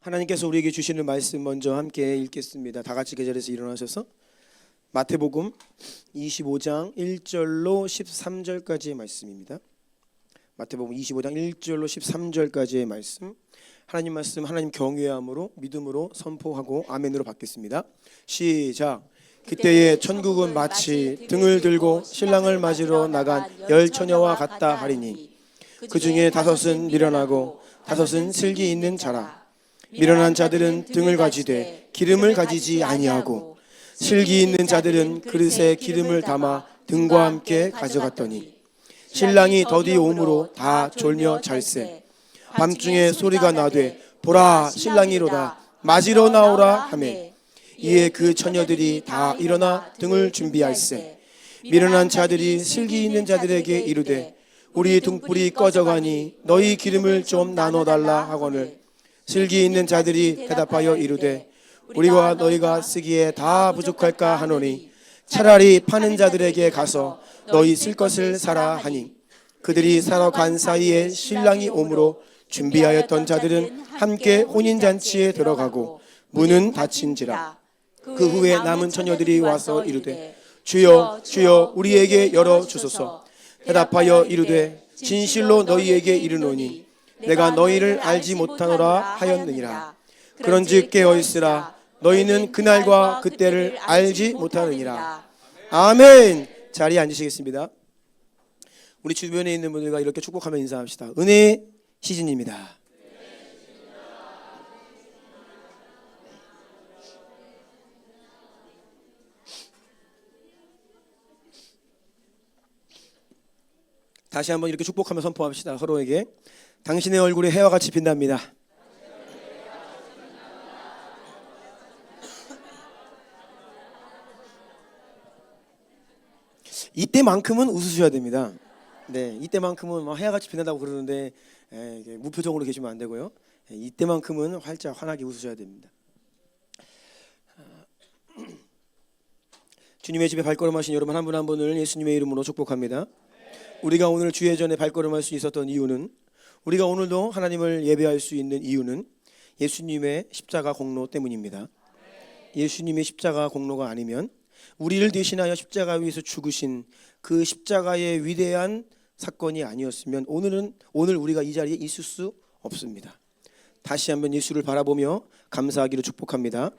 하나님께서 우리에게 주시는 말씀 먼저 함께 읽겠습니다. 다 같이 그 자리에서 일어나셔서 마태복음 25장 1절로 13절까지의 말씀입니다. 마태복음 25장 1절로 13절까지의 말씀, 하나님 말씀 하나님 경외함으로 믿음으로 선포하고 아멘으로 받겠습니다. 시작. 그때에 천국은 마치 등을 들고 신랑을 맞으러 나간 열 처녀와 같다 하리니 그 중에 다섯은 미련하고 다섯은 슬기 있는 자라. 미련한 자들은 등을 가지되 기름을 가지지 아니하고 슬기 있는 자들은 그릇에 기름을 담아 등과 함께 가져갔더니 신랑이 더디 오므로 다 졸며 잘세. 밤중에 소리가 나되 보라 신랑이로다 맞으러 나오라 하매 이에 그 처녀들이 다 일어나 등을 준비할세. 미련한 자들이 슬기 있는 자들에게 이르되 우리 등불이 꺼져가니 너희 기름을 좀 나눠달라 하거늘 슬기 있는 자들이 대답하여 이르되 우리와 너희가 쓰기에 다 부족할까 하노니 차라리 파는 자들에게 가서 너희 쓸 것을 사라 하니 그들이 사러 간 사이에 신랑이 오므로 준비하였던 자들은 함께 혼인잔치에 들어가고 문은 닫힌지라. 그 후에 남은 처녀들이 와서 이르되 주여 주여 우리에게 열어주소서. 대답하여 이르되 진실로 너희에게 이르노니 내가 너희를 알지 못하노라 하였느니라. 그런즉 깨어있으라. 너희는 그날과 그때를 알지 못하느니라. 아멘. 자리에 앉으시겠습니다. 우리 주변에 있는 분들과 이렇게 축복하며 인사합시다. 은혜의 시즌입니다. 다시 한번 이렇게 축복하며 선포합시다. 서로에게 당신의 얼굴이 해와 같이 빛납니다. 이때만큼은 웃으셔야 됩니다. 네, 이때만큼은 해와 같이 빛난다고 그러는데 무표정으로 계시면 안 되고요. 이때만큼은 활짝 환하게 웃으셔야 됩니다. 주님의 집에 발걸음하신 여러분 한 분 한 분을 예수님의 이름으로 축복합니다. 우리가 오늘 주의 전에 발걸음할 수 있었던 이유는, 우리가 오늘도 하나님을 예배할 수 있는 이유는 예수님의 십자가 공로 때문입니다. 예수님의 십자가 공로가 아니면, 우리를 대신하여 십자가 위에서 죽으신 그 십자가의 위대한 사건이 아니었으면 오늘 우리가 이 자리에 있을 수 없습니다. 다시 한번 예수를 바라보며 감사하기를 축복합니다.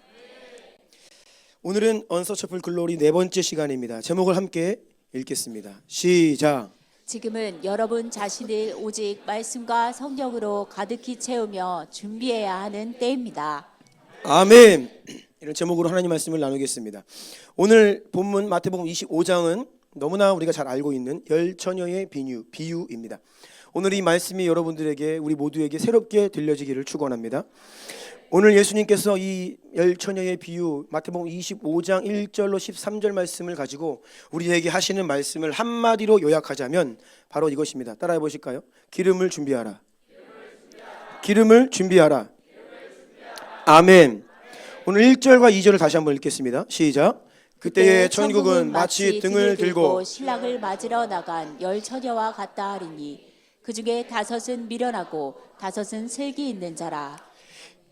오늘은 언서처플 글로리 네 번째 시간입니다. 제목을 함께 읽겠습니다. 시작. 지금은 여러분 자신을 오직 말씀과 성령으로 가득히 채우며 준비해야 하는 때입니다. 아멘. 이런 제목으로 하나님 말씀을 나누겠습니다. 오늘 본문 마태복음 25장은 너무나 우리가 잘 알고 있는 열 처녀의 비유입니다. 오늘 이 말씀이 여러분들에게, 우리 모두에게 새롭게 들려지기를 축원합니다. 오늘 예수님께서 이 열 처녀의 비유, 마태복음 25장 1절로 13절 말씀을 가지고 우리에게 하시는 말씀을 한마디로 요약하자면 바로 이것입니다. 따라해 보실까요? 기름을 준비하라. 기름을 준비하라. 아멘. 오늘 1절과 2절을 다시 한번 읽겠습니다. 시작. 그때의 천국은 마치 등을 들고 신랑을 맞으러 나간 열 처녀와 같다 하리니 그 중에 다섯은 미련하고 다섯은 슬기 있는 자라.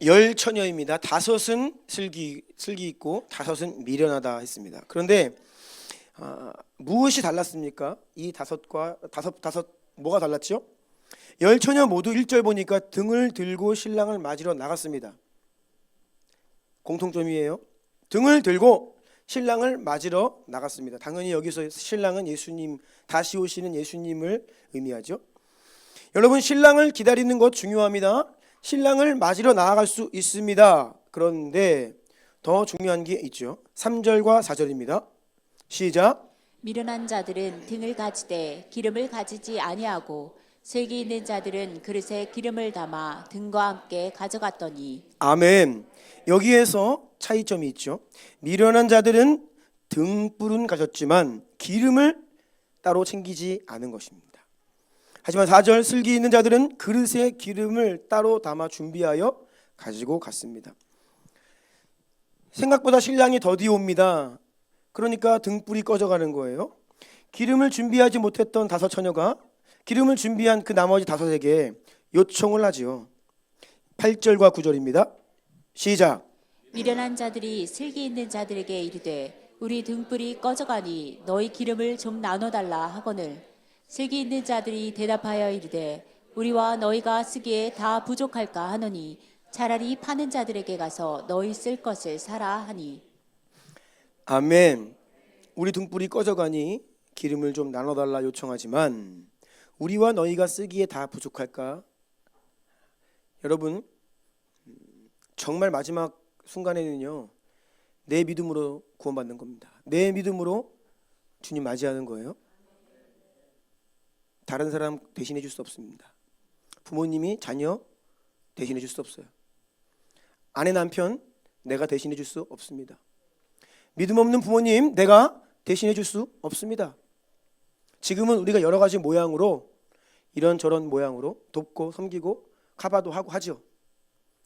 열 처녀입니다. 다섯은 슬기 있고 다섯은 미련하다 했습니다. 그런데 무엇이 달랐습니까? 이 다섯과 다섯 뭐가 달랐죠? 열 처녀 모두 1절 보니까 등을 들고 신랑을 맞으러 나갔습니다. 공통점이에요. 등을 들고 신랑을 맞으러 나갔습니다. 당연히 여기서 신랑은 예수님, 다시 오시는 예수님을 의미하죠. 여러분, 신랑을 기다리는 것 중요합니다. 신랑을 맞으러 나아갈 수 있습니다. 그런데 더 중요한 게 있죠. 3절과 4절입니다. 시작. 미련한 자들은 등을 가지되 기름을 가지지 아니하고 슬기 있는 자들은 그릇에 기름을 담아 등과 함께 가져갔더니. 아멘. 여기에서 차이점이 있죠. 미련한 자들은 등불은 가졌지만 기름을 따로 챙기지 않은 것입니다. 하지만 4절, 슬기 있는 자들은 그릇에 기름을 따로 담아 준비하여 가지고 갔습니다. 생각보다 신랑이 더디 옵니다. 그러니까 등불이 꺼져가는 거예요. 기름을 준비하지 못했던 다섯 처녀가 기름을 준비한 그 나머지 다섯에게 요청을 하지요. 8절과 9절입니다. 시작. 미련한 자들이 슬기 있는 자들에게 이르되 우리 등불이 꺼져가니 너희 기름을 좀 나눠달라 하거늘 슬기 있는 자들이 대답하여 이르되 우리와 너희가 쓰기에 다 부족할까 하노니 차라리 파는 자들에게 가서 너희 쓸 것을 사라 하니. 아멘. 우리 등불이 꺼져가니 기름을 좀 나눠달라 요청하지만 우리와 너희가 쓰기에 다 부족할까? 여러분, 정말 마지막 순간에는요, 내 믿음으로 구원받는 겁니다. 내 믿음으로 주님 맞이하는 거예요. 다른 사람 대신해 줄 수 없습니다. 부모님이 자녀 대신해 줄 수 없어요. 아내 남편 내가 대신해 줄 수 없습니다. 믿음 없는 부모님 내가 대신해 줄 수 없습니다. 지금은 우리가 여러 가지 모양으로 이런저런 모양으로 돕고 섬기고 카바도 하고 하죠.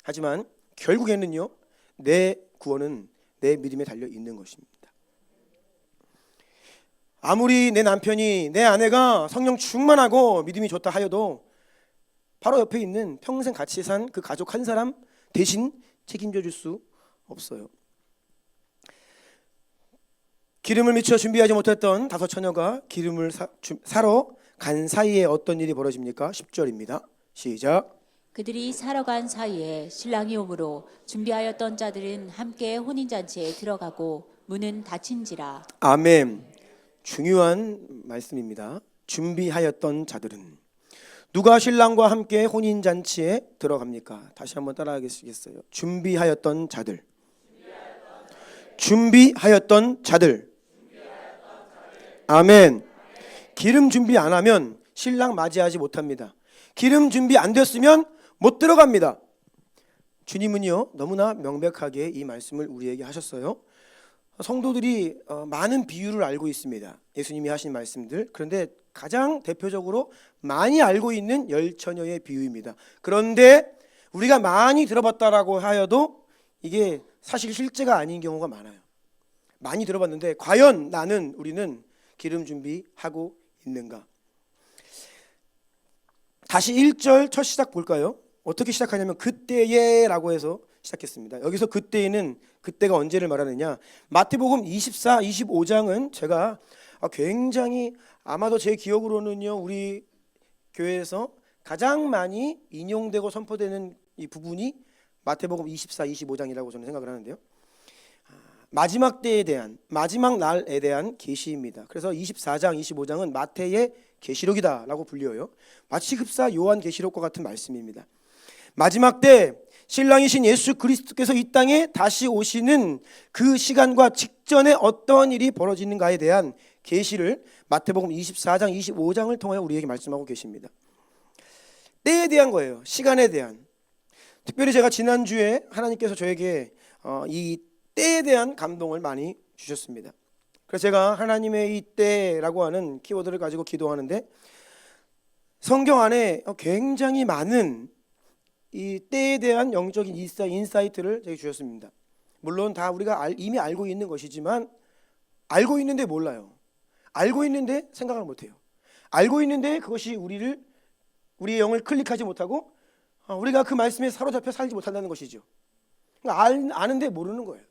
하지만 결국에는요, 내 구원은 내 믿음에 달려 있는 것입니다. 아무리 내 남편이 내 아내가 성령 충만하고 믿음이 좋다 하여도 바로 옆에 있는 평생 같이 산 그 가족 한 사람 대신 책임져 줄 수 없어요. 기름을 미처 준비하지 못했던 5 처녀가 기름을 사러 간 사이에 어떤 일이 벌어집니까? 10절입니다. 시작. 그들이 사러 간 사이에 신랑이 오므로 준비하였던 자들은 함께 혼인잔치에 들어가고 문은 닫힌지라. 아멘. 중요한 말씀입니다. 준비하였던 자들은 누가 신랑과 함께 혼인잔치에 들어갑니까? 다시 한번 따라하시겠어요? 준비하였던 자들. 준비하였던 자들. 아멘. 기름 준비 안 하면 신랑 맞이하지 못합니다. 기름 준비 안 됐으면 못 들어갑니다. 주님은요, 너무나 명백하게 이 말씀을 우리에게 하셨어요. 성도들이 많은 비유를 알고 있습니다. 예수님이 하신 말씀들. 그런데 가장 대표적으로 많이 알고 있는 10처녀의 비유입니다. 그런데 우리가 많이 들어봤다라고 하여도 이게 사실 실제가 아닌 경우가 많아요. 많이 들어봤는데 과연 우리는 기름 준비하고 있는가? 다시 1절 첫 시작 볼까요? 어떻게 시작하냐면 그때에라고 해서 시작했습니다. 여기서 그때에는 그때가 언제를 말하느냐? 마태복음 24, 25장은 제가 굉장히 아마도 제 기억으로는요, 우리 교회에서 가장 많이 인용되고 선포되는 이 부분이 마태복음 24, 25장이라고 저는 생각을 하는데요. 마지막 때에 대한, 마지막 날에 대한 계시입니다. 그래서 24장, 25장은 마태의 계시록이다라고 불려요. 마치 흡사 요한 계시록과 같은 말씀입니다. 마지막 때 신랑이신 예수 그리스도께서 이 땅에 다시 오시는 그 시간과 직전에 어떤 일이 벌어지는가에 대한 계시를 마태복음 24장, 25장을 통하여 우리에게 말씀하고 계십니다. 때에 대한 거예요. 시간에 대한. 특별히 제가 지난주에 하나님께서 저에게 이 때에 대한 감동을 많이 주셨습니다. 그래서 제가 하나님의 이 때라고 하는 키워드를 가지고 기도하는데 성경 안에 굉장히 많은 이 때에 대한 영적인 인사이트를 제게 주셨습니다. 물론 다 우리가 이미 알고 있는 것이지만 알고 있는데 몰라요. 알고 있는데 생각을 못해요. 알고 있는데 그것이 우리의 영을 클릭하지 못하고 우리가 그 말씀에 사로잡혀 살지 못한다는 것이죠. 아는데 모르는 거예요.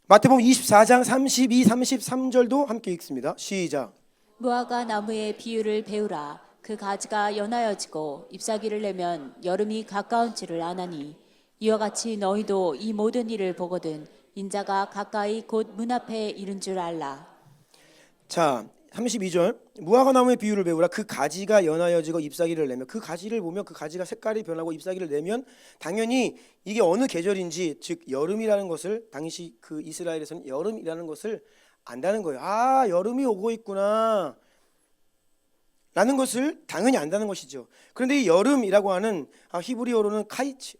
마태복음 24장 32, 33절도 함께 읽습니다. 시작. 무화과 나무의 비유를 배우라. 그 가지가 연하여지고 잎사귀를 내면 여름이 가까운 줄을 아나니 이와 같이 너희도 이 모든 일을 보거든 인자가 가까이 곧 문 앞에 이른 줄 알라. 자, 32절. 무화과 나무의 비유를 배우라. 그 가지가 연하여지고 잎사귀를 내면, 그 가지를 보면 그 가지가 색깔이 변하고 잎사귀를 내면 당연히 이게 어느 계절인지, 즉 여름이라는 것을, 당시 그 이스라엘에서는 여름이라는 것을 안다는 거예요. 아, 여름이 오고 있구나 라는 것을 당연히 안다는 것이죠. 그런데 이 여름이라고 하는 히브리어로는 카이츠.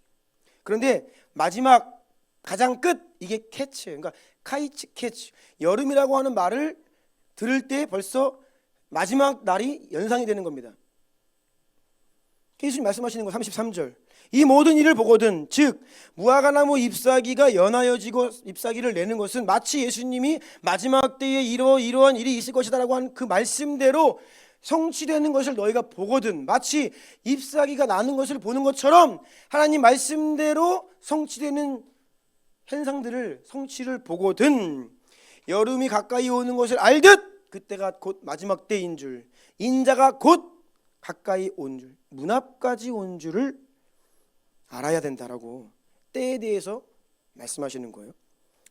그런데 마지막 가장 끝, 이게 캐츠. 그러니까 카이츠 캐츠. 여름이라고 하는 말을 들을 때 벌써 마지막 날이 연상이 되는 겁니다. 예수님 말씀하시는 거 33절. 이 모든 일을 보거든, 즉 무화과나무 잎사귀가 연하여지고 잎사귀를 내는 것은 마치 예수님이 마지막 때에 이러한 일이 있을 것이다라고 한 그 말씀대로 성취되는 것을 너희가 보거든. 마치 잎사귀가 나는 것을 보는 것처럼 하나님 말씀대로 성취되는 현상들을 성취를 보거든. 여름이 가까이 오는 것을 알듯 그때가 곧 마지막 때인 줄, 인자가 곧 가까이 온 줄, 문 앞까지 온 줄을 알아야 된다라고 때에 대해서 말씀하시는 거예요.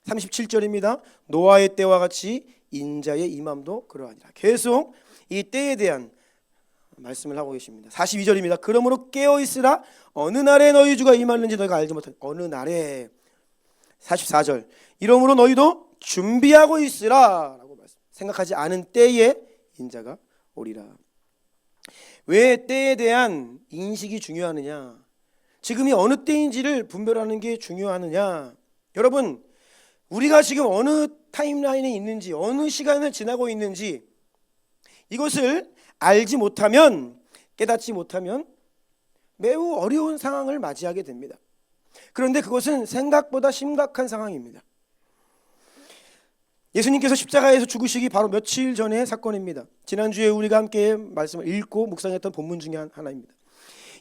37절입니다. 노아의 때와 같이 인자의 임함도 그러하니라. 계속 이 때에 대한 말씀을 하고 계십니다. 42절입니다. 그러므로 깨어 있으라. 어느 날에 너희 주가 임하는지 너희가 알지 못한 어느 날에. 44절. 이러므로 너희도 준비하고 있으라라고 말씀. 생각하지 않은 때에 인자가 오리라. 왜 때에 대한 인식이 중요하느냐? 지금이 어느 때인지를 분별하는 게 중요하느냐? 여러분, 우리가 지금 어느 타임라인에 있는지, 어느 시간을 지나고 있는지 이것을 알지 못하면, 깨닫지 못하면 매우 어려운 상황을 맞이하게 됩니다. 그런데 그것은 생각보다 심각한 상황입니다. 예수님께서 십자가에서 죽으시기 바로 며칠 전의 사건입니다. 지난주에 우리가 함께 말씀을 읽고 묵상했던 본문 중에 하나입니다.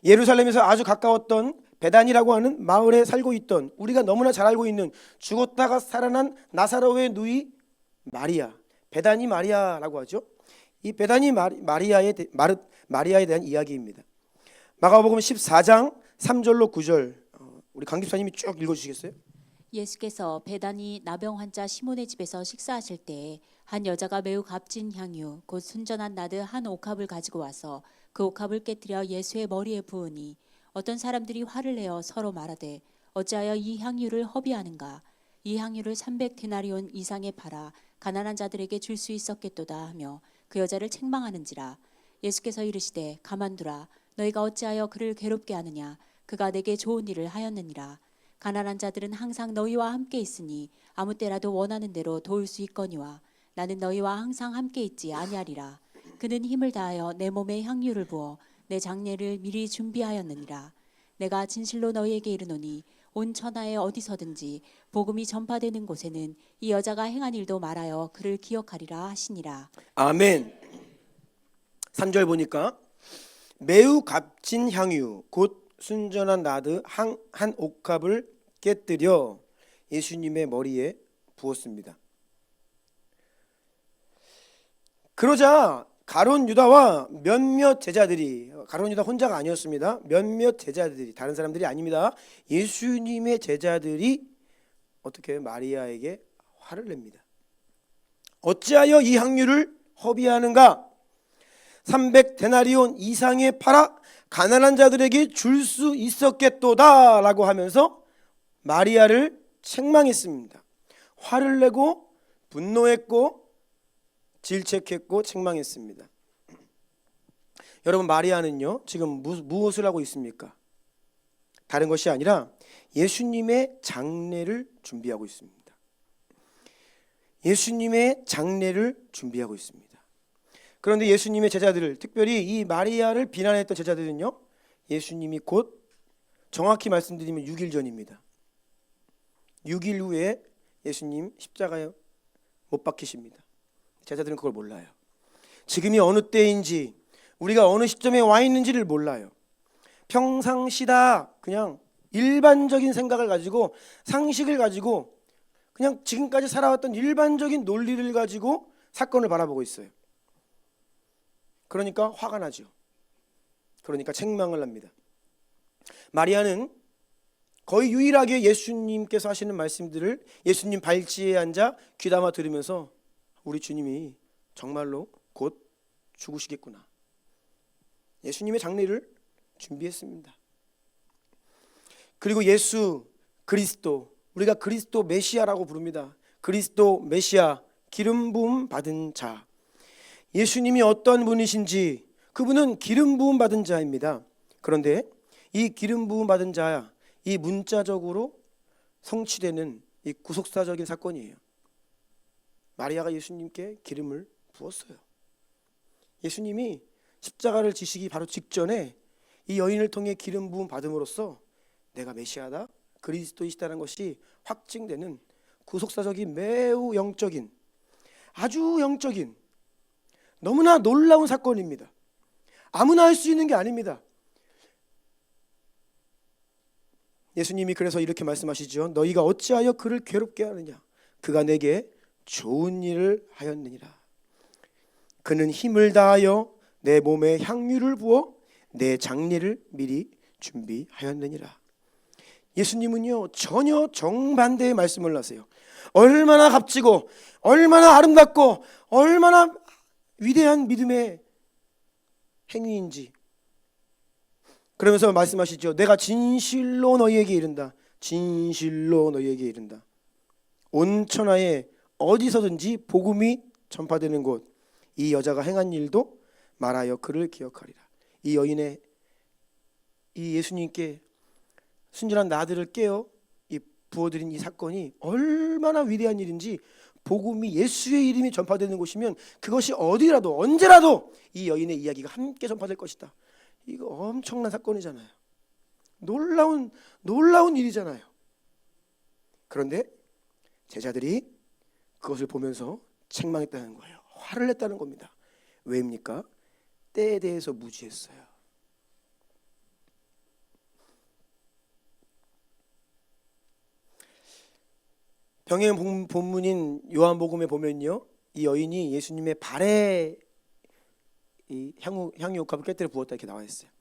예루살렘에서 아주 가까웠던 베단이라고 하는 마을에 살고 있던, 우리가 너무나 잘 알고 있는 죽었다가 살아난 나사로의 누이 마리아, 베다니 마리아라고 하죠. 이 베다니 마리아에 대한 이야기입니다. 마가복음 14장 3절로 9절 우리 강 집사님이 쭉 읽어주시겠어요? 예수께서 베다니 나병 환자 시몬의 집에서 식사하실 때에 한 여자가 매우 값진 향유 곧 순전한 나드 한 옥합을 가지고 와서 그 옥합을 깨뜨려 예수의 머리에 부으니 어떤 사람들이 화를 내어 서로 말하되 어찌하여 이 향유를 허비하는가? 이 향유를 300데나리온 이상에 팔아 가난한 자들에게 줄 수 있었겠도다 하며 그 여자를 책망하는지라. 예수께서 이르시되 가만두라. 너희가 어찌하여 그를 괴롭게 하느냐? 그가 내게 좋은 일을 하였느니라. 가난한 자들은 항상 너희와 함께 있으니 아무 때라도 원하는 대로 도울 수 있거니와 나는 너희와 항상 함께 있지 아니하리라. 그는 힘을 다하여 내 몸에 향유를 부어 내 장례를 미리 준비하였느니라. 내가 진실로 너희에게 이르노니 온 천하에 어디서든지 복음이 전파되는 곳에는 이 여자가 행한 일도 말하여 그를 기억하리라 하시니라. 아멘. 3절 보니까 매우 값진 향유 곧 순전한 나드 한 옥합을 깨뜨려 예수님의 머리에 부었습니다. 그러자 가룟 유다와 몇몇 제자들이, 가룟 유다 혼자가 아니었습니다. 몇몇 제자들이, 다른 사람들이 아닙니다. 예수님의 제자들이 어떻게 마리아에게 화를 냅니다. 어찌하여 이 향유를 허비하는가? 300데나리온 이상에 팔아 가난한 자들에게 줄 수 있었겠도다 라고 하면서 마리아를 책망했습니다. 화를 내고 분노했고 질책했고 책망했습니다. 여러분, 마리아는요 지금 무엇을 하고 있습니까? 다른 것이 아니라 예수님의 장례를 준비하고 있습니다. 예수님의 장례를 준비하고 있습니다. 그런데 예수님의 제자들을, 특별히 이 마리아를 비난했던 제자들은요, 예수님이 곧, 정확히 말씀드리면 6일 전입니다. 6일 후에 예수님 십자가에 못 박히십니다. 제자들은 그걸 몰라요. 지금이 어느 때인지, 우리가 어느 시점에 와 있는지를 몰라요. 평상시다 그냥 일반적인 생각을 가지고, 상식을 가지고, 그냥 지금까지 살아왔던 일반적인 논리를 가지고 사건을 바라보고 있어요. 그러니까 화가 나죠. 그러니까 책망을 합니다. 마리아는 거의 유일하게 예수님께서 하시는 말씀들을 예수님 발치에 앉아 귀담아 들으면서 우리 주님이 정말로 곧 죽으시겠구나, 예수님의 장례를 준비했습니다. 그리고 예수 그리스도, 우리가 그리스도 메시아라고 부릅니다. 그리스도 메시아, 기름 부음 받은 자. 예수님이 어떤 분이신지, 그분은 기름 부음 받은 자입니다. 그런데 이 기름 부음 받은 자, 이 문자적으로 성취되는 이 구속사적인 사건이에요. 마리아가 예수님께 기름을 부었어요. 예수님이 십자가를 지시기 바로 직전에 이 여인을 통해 기름 부음 받음으로써 내가 메시아다, 그리스도이시다는 것이 확증되는 구속사적인 매우 영적인, 아주 영적인, 너무나 놀라운 사건입니다. 아무나 할 수 있는 게 아닙니다. 예수님이 그래서 이렇게 말씀하시죠. 너희가 어찌하여 그를 괴롭게 하느냐? 그가 내게 좋은 일을 하였느니라. 그는 힘을 다하여 내 몸에 향유를 부어 내 장례를 미리 준비하였느니라. 예수님은요 전혀 정반대의 말씀을 하세요. 얼마나 값지고 얼마나 아름답고 얼마나 위대한 믿음의 행위인지 그러면서 말씀하시죠. 내가 진실로 너희에게 이른다. 진실로 너희에게 이른다. 온 천하에 어디서든지 복음이 전파되는 곳 이 여자가 행한 일도 말하여 그를 기억하리라. 이 여인의 이 예수님께 순전한 나들을 깨어 이 부어드린 이 사건이 얼마나 위대한 일인지 복음이 예수의 이름이 전파되는 곳이면 그것이 어디라도 언제라도 이 여인의 이야기가 함께 전파될 것이다. 이거 엄청난 사건이잖아요. 놀라운 일이잖아요. 그런데 제자들이 그것을 보면서 책망했다는 거예요. 화를 냈다는 겁니다. 왜입니까? 때에 대해서 무지했어요. 병행 본문인 요한복음에 보면요, 이 여인이 예수님의 발에 이 향유 옥합을 깨뜨려 부었다 이렇게 나와 있어요.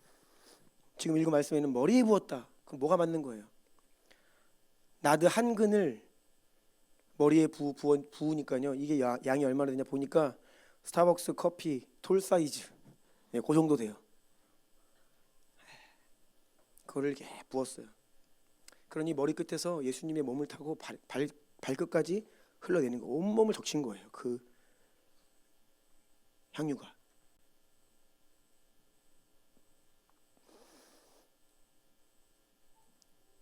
지금 읽은 말씀에는 머리에 부었다. 그럼 뭐가 맞는 거예요? 나드 한 근을 머리에 부으니까요. 이게 양이 얼마나 되냐 보니까 스타벅스 커피 톨 사이즈, 네, 그 정도 돼요. 그거를 이렇게 부었어요. 그러니 머리 끝에서 예수님의 몸을 타고 발끝까지 흘러내는 거, 온 몸을 적신 거예요. 그 향유가.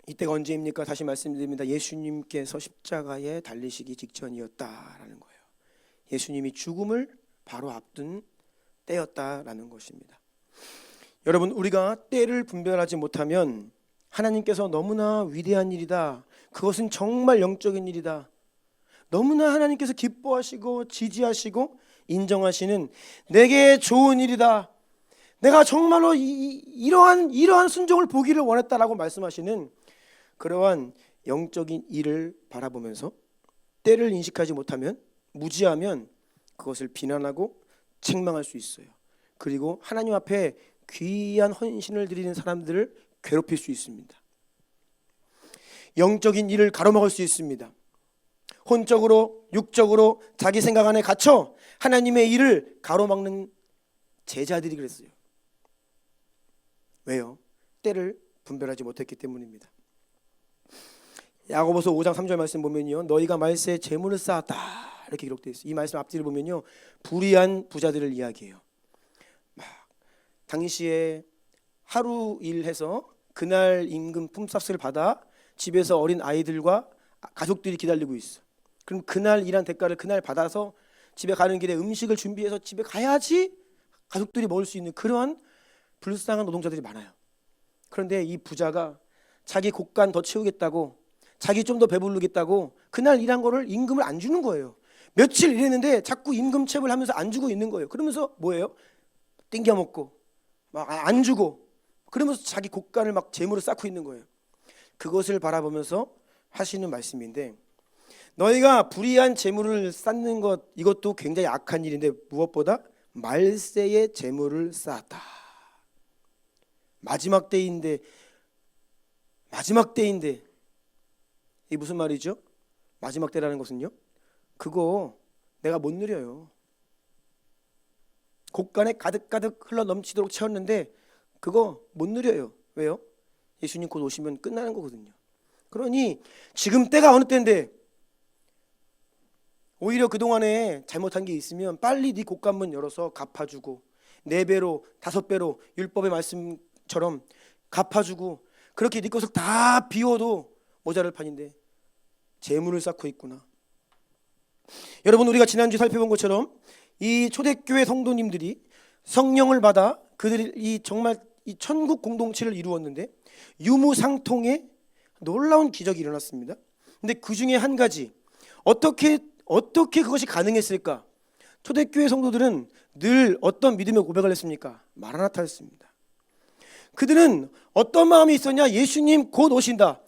이때가 언제입니까? 다시 말씀드립니다. 예수님께서 십자가에 달리시기 직전이었다라는 거예요. 예수님이 죽음을 바로 앞둔 때였다라는 것입니다. 여러분, 우리가 때를 분별하지 못하면 하나님께서 너무나 위대한 일이다, 그것은 정말 영적인 일이다, 너무나 하나님께서 기뻐하시고 지지하시고 인정하시는 내게 좋은 일이다, 내가 정말로 이러한 순종을 보기를 원했다라고 말씀하시는 그러한 영적인 일을 바라보면서 때를 인식하지 못하면, 무지하면 그것을 비난하고 책망할 수 있어요. 그리고 하나님 앞에 귀한 헌신을 드리는 사람들을 괴롭힐 수 있습니다. 영적인 일을 가로막을 수 있습니다. 혼적으로 육적으로 자기 생각 안에 갇혀 하나님의 일을 가로막는 제자들이 그랬어요. 왜요? 때를 분별하지 못했기 때문입니다. 야고보서 5장 3절 말씀 보면요, 너희가 말세에 재물을 쌓았다 이렇게 기록되어 있어요. 이 말씀 앞뒤를 보면요, 불의한 부자들을 이야기해요. 당시에 하루 일해서 그날 임금 품삯을 받아 집에서 어린 아이들과 가족들이 기다리고 있어. 그럼 그날 일한 대가를 그날 받아서 집에 가는 길에 음식을 준비해서 집에 가야지 가족들이 먹을 수 있는 그러한 불쌍한 노동자들이 많아요. 그런데 이 부자가 자기 곡간 더 채우겠다고, 자기 좀 더 배부르겠다고 그날 일한 거를 임금을 안 주는 거예요. 며칠 일했는데 자꾸 임금 체불 하면서 안 주고 있는 거예요. 그러면서 뭐예요? 땡겨 먹고 막 안 주고, 그러면서 자기 곡간을 막 재물을 쌓고 있는 거예요. 그것을 바라보면서 하시는 말씀인데, 너희가 불의한 재물을 쌓는 것, 이것도 굉장히 악한 일인데 무엇보다 말세의 재물을 쌓았다. 마지막 때인데 이게 무슨 말이죠? 마지막 때라는 것은요, 그거 내가 못 누려요. 곡간에 가득가득 흘러 넘치도록 채웠는데 그거 못 누려요. 왜요? 예수님 곧 오시면 끝나는 거거든요. 그러니 지금 때가 어느 때인데, 오히려 그동안에 잘못한 게 있으면 빨리 네 곡간문 열어서 갚아주고, 4배로 5배로 율법의 말씀처럼 갚아주고, 그렇게 네 것을 다 비워도 모자랄 판인데 재물을 쌓고 있구나. 여러분, 우리가 지난주 살펴본 것처럼 이 초대교회 성도님들이 성령을 받아 그들이 정말 이 천국 공동체를 이루었는데 유무상통의 놀라운 기적이 일어났습니다. 근데 그 중에 한 가지, 어떻게 그것이 가능했을까? 초대교회 성도들은 늘 어떤 믿음의 고백을 했습니까? 마라나타였습니다. 그들은 어떤 마음이 있었냐? 예수님 곧 오신다.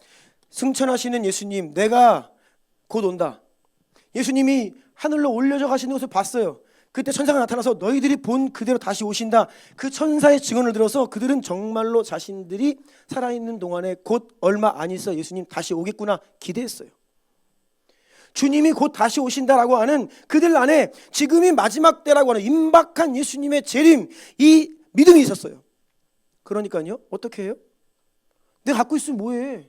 승천하시는 예수님, 내가 곧 온다. 예수님이 하늘로 올려져 가시는 것을 봤어요. 그때 천사가 나타나서 너희들이 본 그대로 다시 오신다. 그 천사의 증언을 들어서 그들은 정말로 자신들이 살아있는 동안에 곧 얼마 안 있어 예수님 다시 오겠구나 기대했어요. 주님이 곧 다시 오신다라고 하는 그들 안에 지금이 마지막 때라고 하는 임박한 예수님의 재림, 이 믿음이 있었어요. 그러니까요, 어떻게 해요? 내가 갖고 있으면 뭐해?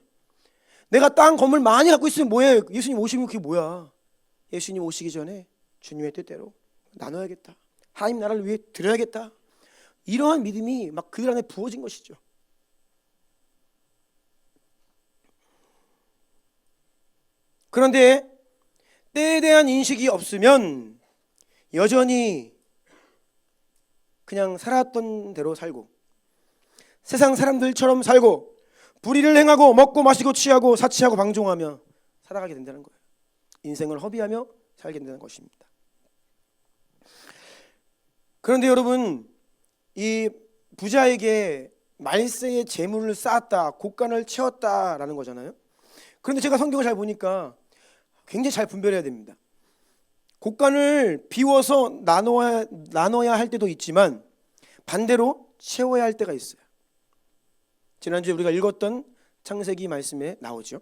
내가 땅 건물 많이 갖고 있으면 뭐해? 예수님 오시면 그게 뭐야? 예수님 오시기 전에 주님의 뜻대로 나눠야겠다. 하나님 나라를 위해 드려야겠다. 이러한 믿음이 막 그들 안에 부어진 것이죠. 그런데 때에 대한 인식이 없으면 여전히 그냥 살았던 대로 살고 세상 사람들처럼 살고 불의를 행하고 먹고 마시고 취하고 사치하고 방종하며 살아가게 된다는 거예요. 인생을 허비하며 살게 된다는 것입니다. 그런데 여러분, 이 부자에게 말세의 재물을 쌓았다, 곳간을 채웠다라는 거잖아요. 그런데 제가 성경을 잘 보니까 굉장히 잘 분별해야 됩니다. 곳간을 비워서 나눠야 할 때도 있지만 반대로 채워야 할 때가 있어요. 지난주에 우리가 읽었던 창세기 말씀에 나오죠.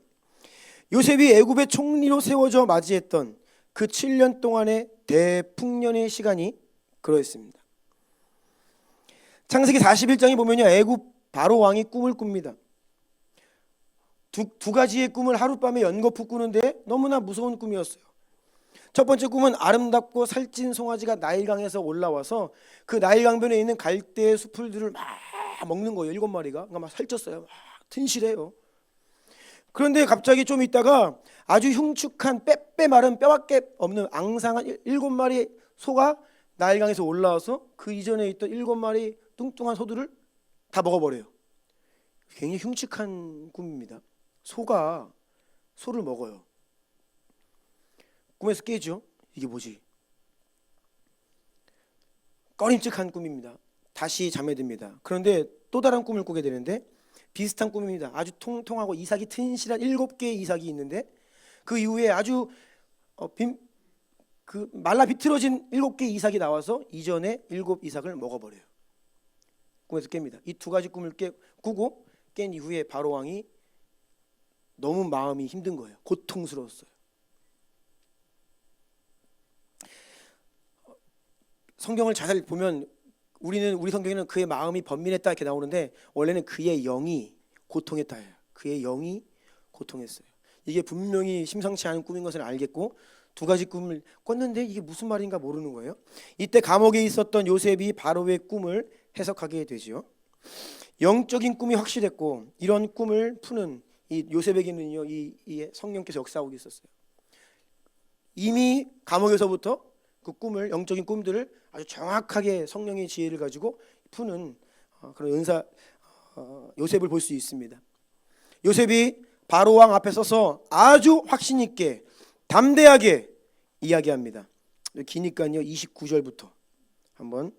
요셉이 애굽의 총리로 세워져 맞이했던 그 7년 동안의 대풍년의 시간이 그러했습니다. 창세기 41장에 보면요, 애굽 바로 왕이 꿈을 꿉니다. 두 가지의 꿈을 하룻밤에 연거푸 꾸는데 너무나 무서운 꿈이었어요. 첫 번째 꿈은 아름답고 살찐 송아지가 나일강에서 올라와서 그 나일강변에 있는 갈대 수풀들을 막 먹는 거예요. 7마리가 그러니까 막 살쪘어요. 막 튼실해요. 그런데 갑자기 좀 있다가 아주 흉측한 빼빼 마른 뼈밖에 없는 앙상한 7마리 소가 나일강에서 올라와서 그 이전에 있던 7마리 뚱뚱한 소들을 다 먹어버려요. 굉장히 흉측한 꿈입니다. 소가 소를 먹어요. 꿈에서 깨죠. 이게 뭐지? 꺼림칙한 꿈입니다. 다시 잠에 듭니다. 그런데 또 다른 꿈을 꾸게 되는데 비슷한 꿈입니다. 아주 통통하고 이삭이 튼실한 7개의 이삭이 있는데 그 이후에 아주 말라 비틀어진 7개의 이삭이 나와서 이전에 7 이삭을 먹어버려요. 꿈에서 깹니다. 이 두 가지 꿈을 꾸고 깬 이후에 바로 왕이 너무 마음이 힘든 거예요. 고통스러웠어요. 성경을 자세히 보면 우리 성경에는 그의 마음이 번민했다 이렇게 나오는데 원래는 그의 영이 고통했다예요. 그의 영이 고통했어요. 이게 분명히 심상치 않은 꿈인 것을 알겠고 두 가지 꿈을 꿨는데 이게 무슨 말인가 모르는 거예요. 이때 감옥에 있었던 요셉이 바로의 꿈을 해석하게 되죠. 영적인 꿈이 확실했고 이런 꿈을 푸는 이 요셉에게는요, 이 성령께서 역사하고 있었어요. 이미 감옥에서부터 그 꿈을, 영적인 꿈들을 아주 정확하게 성령의 지혜를 가지고 푸는 그런 은사 요셉을 볼 수 있습니다. 요셉이 바로 왕 앞에 서서 아주 확신 있게 담대하게 이야기합니다. 기니까요 29절부터 한번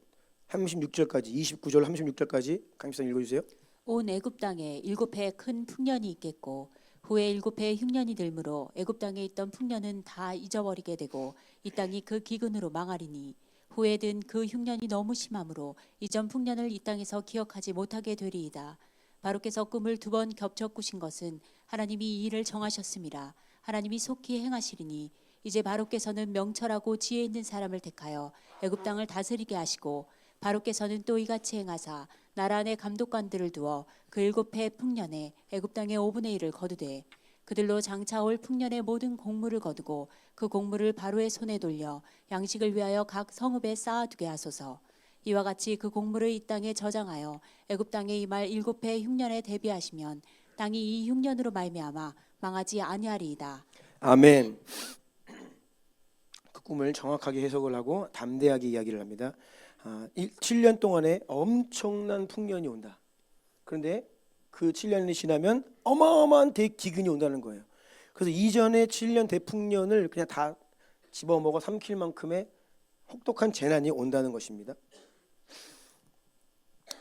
36절까지 29절 36절까지 강집사님 읽어주세요. 온 애굽 땅에 7해 큰 풍년이 있겠고 후에 7해 흉년이 들므로 애굽 땅에 있던 풍년은 다 잊어버리게 되고 이 땅이 그 기근으로 망하리니 후에 든 그 흉년이 너무 심함으로 이전 풍년을 이 땅에서 기억하지 못하게 되리이다. 바로께서 꿈을 2번 겹쳐 꾸신 것은 하나님이 이 일을 정하셨음이라. 하나님이 속히 행하시리니 이제 바로께서는 명철하고 지혜 있는 사람을 택하여 애굽 땅을 다스리게 하시고 바로께서는 또 이같이 행하사 나라 안에 감독관들을 두어 그 7해 풍년에 애굽 땅의 5분의 1을 거두되 그들로 장차 올 풍년의 모든 곡물을 거두고 그 곡물을 바로의 손에 돌려 양식을 위하여 각 성읍에 쌓아두게 하소서. 이와 같이 그 곡물을 이 땅에 저장하여 애굽 땅에 임할 7해 흉년에 대비하시면 땅이 이 흉년으로 말미암아 망하지 아니하리이다. 아멘. 그 꿈을 정확하게 해석을 하고 담대하게 이야기를 합니다. 7년 동안에 엄청난 풍년이 온다. 그런데 그 7년이 지나면 어마어마한 대기근이 온다는 거예요. 그래서 이전에 7년 대풍년을 그냥 다 집어먹어 삼킬 만큼의 혹독한 재난이 온다는 것입니다.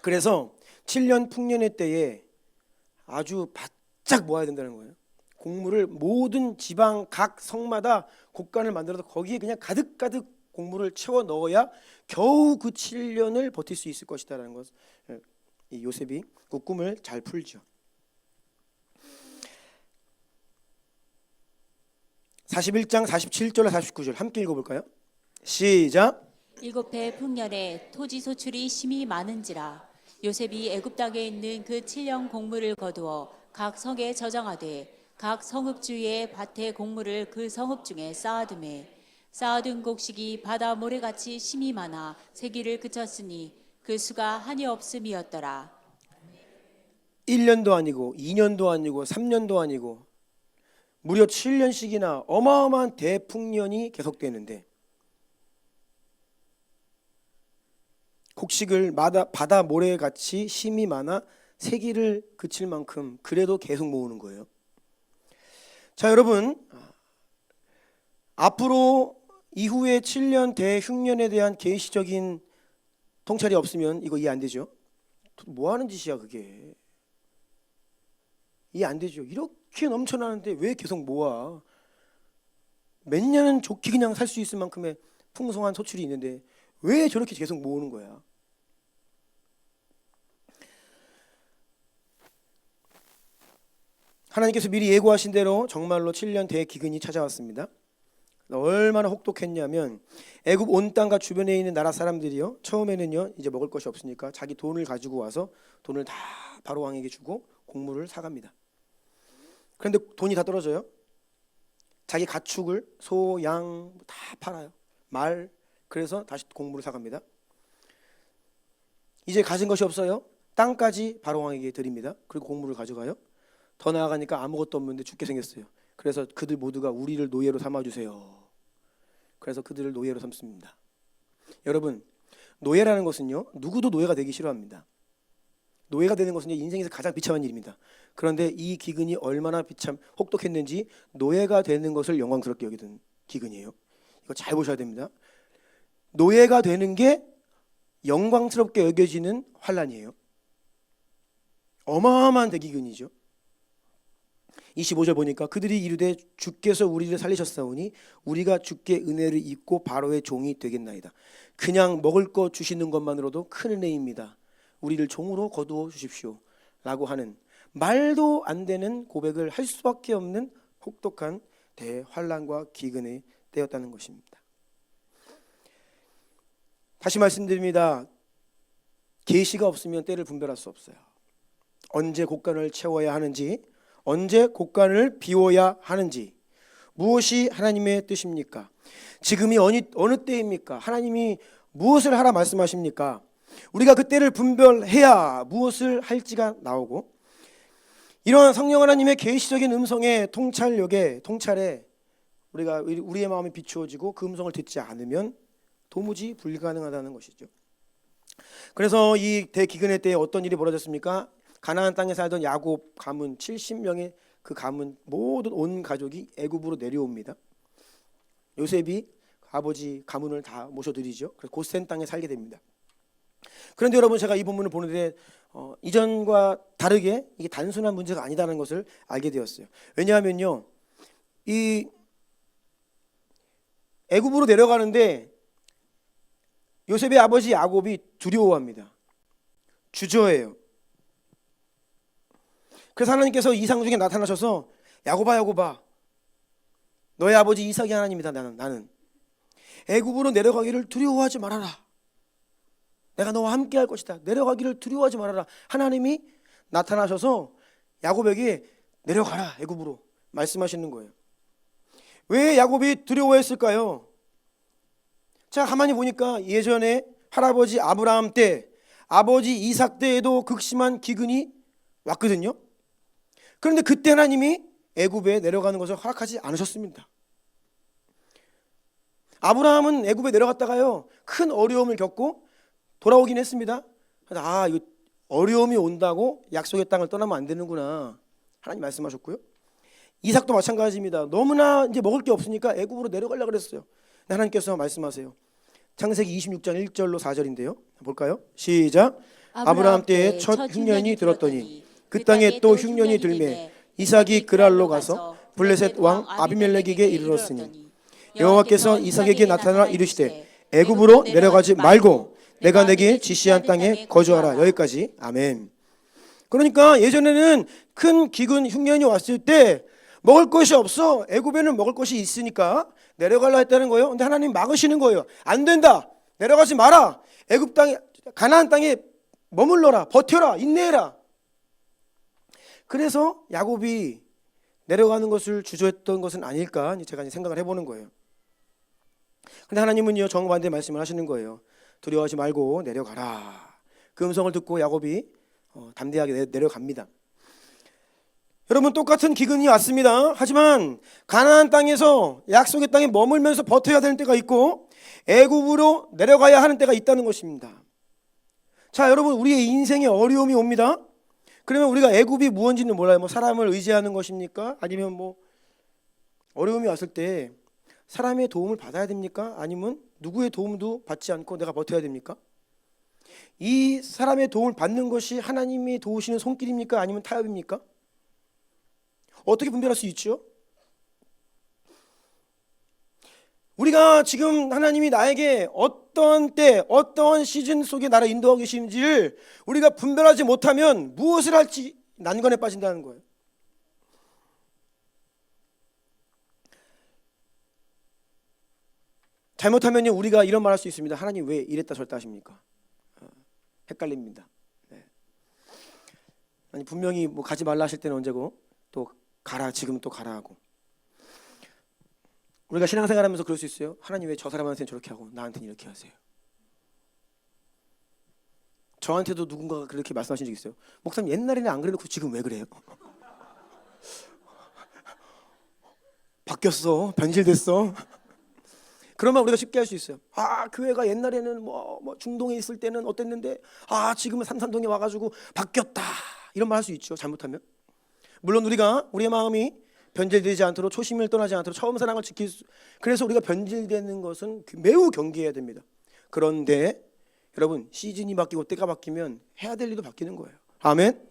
그래서 7년 풍년의 때에 아주 바짝 모아야 된다는 거예요. 곡물을 모든 지방 각 성마다 곡간을 만들어서 거기에 그냥 가득가득 곡물을 채워 넣어야 겨우 그 7년을 버틸 수 있을 것이다라는 것. 이 요셉이 그 꿈을 잘 풀죠. 41장 47절로 49절 함께 읽어볼까요? 시작. 일곱 해 풍년에 토지 소출이 심히 많은지라 요셉이 애굽 땅에 있는 그 7년 곡물을 거두어 각 성에 저장하되 각 성읍 주위에 밭에 곡물을 그 성읍 중에 쌓아두매 쌓아둔 곡식이 바다 모래같이 심히 많아 세기를 그쳤으니 그 수가 한이 없음이었더라. 1년도 아니고 2년도 아니고 3년도 아니고 무려 7년씩이나 어마어마한 대풍년이 계속되는데 곡식을 바다 모래같이 심이 많아 세기를 그칠 만큼 그래도 계속 모으는 거예요. 자, 여러분, 앞으로 이후에 7년 대흉년에 대한 계시적인 통찰이 없으면 이거 이해 안 되죠? 뭐 하는 짓이야 그게? 이해 안 되죠? 이렇게 넘쳐나는데 왜 계속 모아? 몇 년은 좋게 그냥 살 수 있을 만큼의 풍성한 소출이 있는데 왜 저렇게 계속 모으는 거야? 하나님께서 미리 예고하신 대로 정말로 7년 대기근이 찾아왔습니다. 얼마나 혹독했냐면 애굽 온 땅과 주변에 있는 나라 사람들이요, 처음에는요 이제 먹을 것이 없으니까 자기 돈을 가지고 와서 돈을 다 바로 왕에게 주고 곡물을 사갑니다. 그런데 돈이 다 떨어져요. 자기 가축을 소, 양 다 팔아요. 말. 그래서 다시 곡물을 사갑니다. 이제 가진 것이 없어요. 땅까지 바로 왕에게 드립니다. 그리고 곡물을 가져가요. 더 나아가니까 아무것도 없는데 죽게 생겼어요. 그래서 그들 모두가 우리를 노예로 삼아주세요. 그래서 그들을 노예로 삼습니다. 여러분, 노예라는 것은요 누구도 노예가 되기 싫어합니다. 노예가 되는 것은 인생에서 가장 비참한 일입니다. 그런데 이 기근이 얼마나 혹독했는지 노예가 되는 것을 영광스럽게 여기던 기근이에요. 이거 잘 보셔야 됩니다. 노예가 되는 게 영광스럽게 여겨지는 환란이에요. 어마어마한 대기근이죠. 25절 보니까 그들이 이르되 주께서 우리를 살리셨사오니 우리가 주께 은혜를 입고 바로의 종이 되겠나이다. 그냥 먹을 거 주시는 것만으로도 큰 은혜입니다. 우리를 종으로 거두어 주십시오 라고 하는 말도 안 되는 고백을 할 수밖에 없는 혹독한 대환란과 기근의 때였다는 것입니다. 다시 말씀드립니다. 계시가 없으면 때를 분별할 수 없어요. 언제 곡간을 채워야 하는지, 언제 곡간을 비워야 하는지, 무엇이 하나님의 뜻입니까? 지금이 어느 때입니까? 하나님이 무엇을 하라 말씀하십니까? 우리가 그 때를 분별해야 무엇을 할지가 나오고, 이러한 성령 하나님의 계시적인 음성의 통찰에 우리가 우리의 마음이 비추어지고 그 음성을 듣지 않으면 도무지 불가능하다는 것이죠. 그래서 이 대기근의 때에 어떤 일이 벌어졌습니까? 가나안 땅에 살던 야곱 가문 70명의 그 가문 모든 온 가족이 애굽으로 내려옵니다. 요셉이 아버지 가문을 다 모셔드리죠. 그래서 고센 땅에 살게 됩니다. 그런데 여러분, 제가 이 본문을 보는데 이전과 다르게 이게 단순한 문제가 아니다는 것을 알게 되었어요. 왜냐하면요, 이 애굽으로 내려가는데 요셉의 아버지 야곱이 두려워합니다. 주저해요. 그래서 하나님께서 이상 중에 나타나셔서 야곱아 너의 아버지 이삭이 하나님이다. 나는 애굽으로 내려가기를 두려워하지 말아라. 내가 너와 함께 할 것이다. 내려가기를 두려워하지 말아라. 하나님이 나타나셔서 야곱에게 내려가라 애굽으로 말씀하시는 거예요. 왜 야곱이 두려워했을까요? 자, 가만히 보니까 예전에 할아버지 아브라함 때, 아버지 이삭 때에도 극심한 기근이 왔거든요. 그런데 그때 하나님이 애굽에 내려가는 것을 허락하지 않으셨습니다. 아브라함은 애굽에 내려갔다가요 큰 어려움을 겪고 돌아오긴 했습니다. 이거 어려움이 온다고 약속의 땅을 떠나면 안 되는구나, 하나님 말씀하셨고요. 이삭도 마찬가지입니다. 너무나 이제 먹을 게 없으니까 애굽으로 내려가려고 그랬어요. 하나님께서 말씀하세요. 창세기 26장 1절로 4절인데요. 볼까요? 시작. 아브라함 때에 첫 흉년이 들었더니 그 땅에 또 흉년이 들매 이삭이 그랄로 가서 블레셋 왕 아비멜렉에게 이르렀으니 여호와께서 이삭에게 나타나 이르시되 애굽으로 내려가지 말고 내가 내게 지시한 땅에 거주하라. 여기까지. 아멘. 그러니까 예전에는 큰 기근 흉년이 왔을 때 먹을 것이 없어. 애굽에는 먹을 것이 있으니까 내려가려 했다는 거예요. 근데 하나님 막으시는 거예요. 안 된다. 내려가지 마라. 애굽 땅에, 가나안 땅에 머물러라. 버텨라. 인내해라. 그래서 야곱이 내려가는 것을 주저했던 것은 아닐까 제가 생각을 해보는 거예요. 근데 하나님은요, 정반대 말씀을 하시는 거예요. 두려워하지 말고 내려가라. 그 음성을 듣고 야곱이 담대하게 내려갑니다. 여러분, 똑같은 기근이 왔습니다. 하지만 가나안 땅에서 약속의 땅에 머물면서 버텨야 되는 때가 있고 애굽으로 내려가야 하는 때가 있다는 것입니다. 자, 여러분, 우리의 인생에 어려움이 옵니다. 그러면 우리가 애굽이 무언지는 몰라요. 뭐 사람을 의지하는 것입니까? 아니면 뭐 어려움이 왔을 때 사람의 도움을 받아야 됩니까? 아니면 누구의 도움도 받지 않고 내가 버텨야 됩니까? 이 사람의 도움을 받는 것이 하나님이 도우시는 손길입니까? 아니면 타협입니까? 어떻게 분별할 수 있죠? 우리가 지금 하나님이 나에게 어떤 때, 어떤 시즌 속에 나를 인도하고 계신지를 우리가 분별하지 못하면 무엇을 할지 난관에 빠진다는 거예요. 잘못하면요, 우리가 이런 말 할 수 있습니다. 하나님 왜 이랬다 저랬다 하십니까? 헷갈립니다. 네. 아니, 분명히 뭐 가지 말라 하실 때는 언제고 또 가라, 지금 또 가라 하고. 우리가 신앙생활하면서 그럴 수 있어요. 하나님 왜 저 사람한테는 저렇게 하고 나한테는 이렇게 하세요? 저한테도 누군가가 그렇게 말씀하신 적 있어요. 목사님, 옛날에는 안 그래놓고 지금 왜 그래요? 바뀌었어, 변질됐어. 그러면 우리가 쉽게 할 수 있어요. 교회가 옛날에는 뭐 중동에 있을 때는 어땠는데 지금은 삼산동에 와가지고 바뀌었다, 이런 말 할 수 있죠. 잘못하면. 물론 우리의 마음이 변질되지 않도록, 초심을 떠나지 않도록 처음 사랑을 그래서 우리가 변질되는 것은 매우 경계해야 됩니다. 그런데 여러분, 시즌이 바뀌고 때가 바뀌면 해야 될 일도 바뀌는 거예요. 아멘.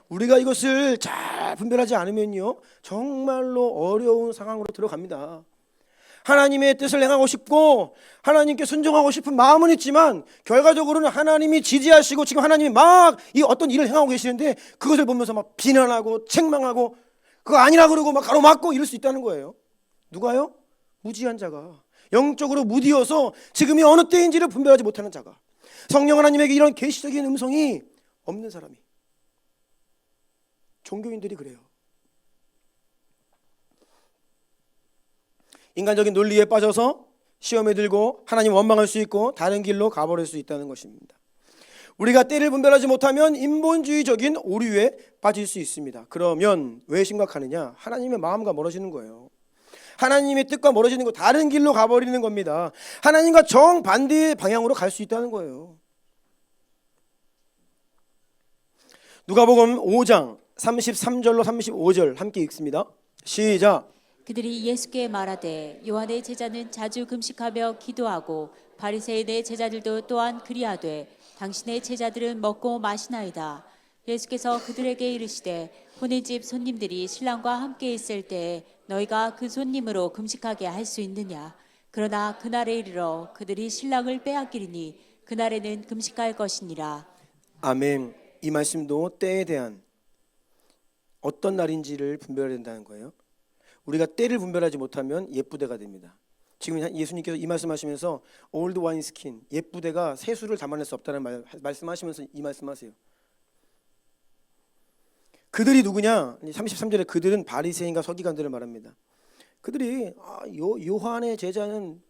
우리가 이것을 잘 분별하지 않으면요, 정말로 어려운 상황으로 들어갑니다. 하나님의 뜻을 행하고 싶고 하나님께 순종하고 싶은 마음은 있지만 결과적으로는 하나님이 지지하시고 지금 하나님이 막 이 어떤 일을 행하고 계시는데 그것을 보면서 막 비난하고 책망하고 그거 아니라 그러고 막 가로막고 이럴 수 있다는 거예요. 누가요? 무지한 자가, 영적으로 무디어서 지금이 어느 때인지를 분별하지 못하는 자가, 성령 하나님에게 이런 계시적인 음성이 없는 사람이. 종교인들이 그래요. 인간적인 논리에 빠져서 시험에 들고 하나님 원망할 수 있고 다른 길로 가버릴 수 있다는 것입니다. 우리가 때를 분별하지 못하면 인본주의적인 오류에 빠질 수 있습니다. 그러면 왜 심각하느냐? 하나님의 마음과 멀어지는 거예요. 하나님의 뜻과 멀어지는 거, 다른 길로 가버리는 겁니다. 하나님과 정반대의 방향으로 갈 수 있다는 거예요. 누가복음 5장 33절로 35절 함께 읽습니다. 시작. 그들이 예수께 말하되 요한의 제자는 자주 금식하며 기도하고 바리새인의 제자들도 또한 그리하되 당신의 제자들은 먹고 마시나이다. 예수께서 그들에게 이르시되 혼인집 손님들이 신랑과 함께 있을 때에 너희가 그 손님으로 금식하게 할 수 있느냐? 그러나 그날에 이르러 그들이 신랑을 빼앗기리니 그날에는 금식할 것이니라. 아멘. 이 말씀도 때에 대한 어떤 날인지를 분별해야 된다는 거예요. 우리가 때를 분별하지 못하면 옛부대가 됩니다. 지금 예수님께서 이 말씀하시면서 올드 와인 스킨, 옛부대가 새 술을 담아낼 수 없다는 말씀하시면서 이 말씀하세요. 그들이 누구냐? 33절에 그들은 바리새인과 서기관들을 말합니다. 그들이 요한의 제자는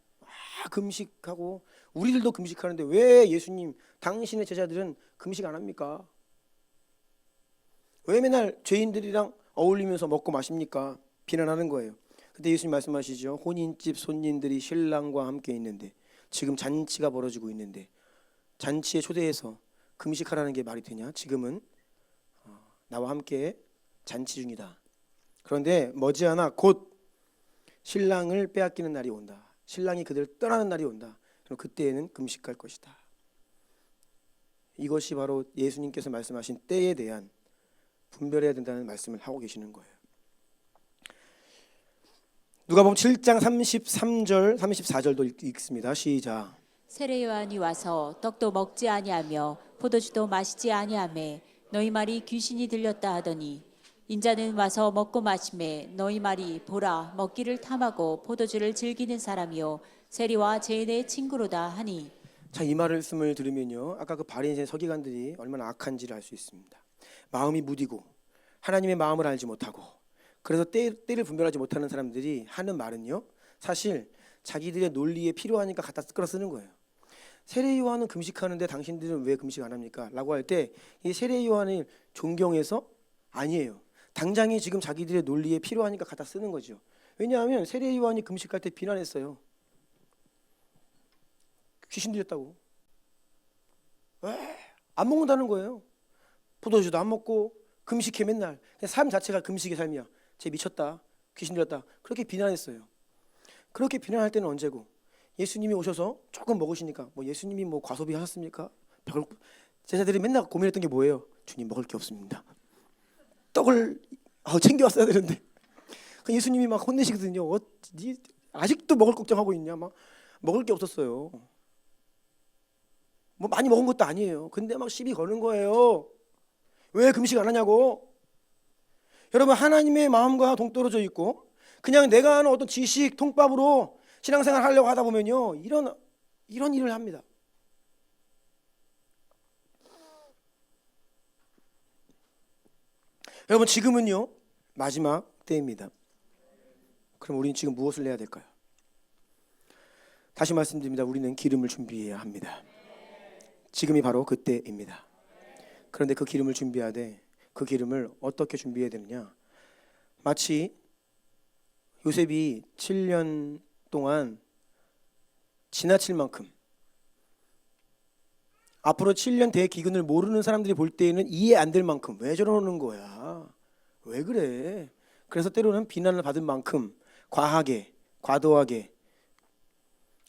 금식하고 우리들도 금식하는데 왜 예수님, 당신의 제자들은 금식 안 합니까? 왜 맨날 죄인들이랑 어울리면서 먹고 마십니까? 비난하는 거예요. 그때 예수님 말씀하시죠. 혼인집 손님들이 신랑과 함께 있는데, 지금 잔치가 벌어지고 있는데 잔치에 초대해서 금식하라는 게 말이 되냐? 지금은 나와 함께 잔치 중이다. 그런데 머지않아 곧 신랑을 빼앗기는 날이 온다. 신랑이 그들을 떠나는 날이 온다. 그럼 그때에는 금식할 것이다. 이것이 바로 예수님께서 말씀하신 때에 대한 분별해야 된다는 말씀을 하고 계시는 거예요. 누가복음 7장 33절 34절도 읽습니다. 시작. 세례 요한이 와서 떡도 먹지 아니하며 포도주도 마시지 아니하매 너희 말이 귀신이 들렸다 하더니 인자는 와서 먹고 마시매 너희 말이 보라 먹기를 탐하고 포도주를 즐기는 사람이요 세리와 죄인의 친구로다 하니. 자, 이 말씀을 들으면요, 아까 그 바리새인 서기관들이 얼마나 악한지를 알 수 있습니다. 마음이 무디고 하나님의 마음을 알지 못하고 그래서 때를 분별하지 못하는 사람들이 하는 말은요, 사실 자기들의 논리에 필요하니까 갖다 끌어 쓰는 거예요. 세례 요한은 금식하는데 당신들은 왜 금식 안 합니까? 라고 할 때 이 세례 요한을 존경해서 아니에요. 당장에 지금 자기들의 논리에 필요하니까 갖다 쓰는 거죠. 왜냐하면 세례 요한이 금식할 때 비난했어요. 귀신 들렸다고. 안 먹는다는 거예요. 포도주도 안 먹고 금식해 맨날. 삶 자체가 금식의 삶이야. 쟤 미쳤다. 귀신 들렸다. 그렇게 비난했어요. 그렇게 비난할 때는 언제고? 예수님이 오셔서 조금 먹으시니까 뭐 예수님이 뭐 과소비 하셨습니까? 제자들이 맨날 고민했던 게 뭐예요? 주님 먹을 게 없습니다. 떡을 챙겨왔어야 되는데 예수님이 막 혼내시거든요. 아직도 먹을 걱정하고 있냐? 막 먹을 게 없었어요. 뭐 많이 먹은 것도 아니에요. 근데 막 시비 거는 거예요. 왜 금식 안 하냐고. 여러분, 하나님의 마음과 동떨어져 있고 그냥 내가 하는 어떤 지식, 통밥으로 신앙생활 하려고 하다 보면요, 이런 일을 합니다. 여러분, 지금은요 마지막 때입니다. 그럼 우리는 지금 무엇을 해야 될까요? 다시 말씀드립니다. 우리는 기름을 준비해야 합니다. 지금이 바로 그때입니다. 그런데 그 기름을 준비하되 그 기름을 어떻게 준비해야 되느냐? 마치 요셉이 7년 동안 지나칠 만큼, 앞으로 7년 대 기근을 모르는 사람들이 볼 때에는 이해 안 될 만큼 왜 저러는 거야? 왜 그래? 그래서 때로는 비난을 받을 만큼 과하게, 과도하게,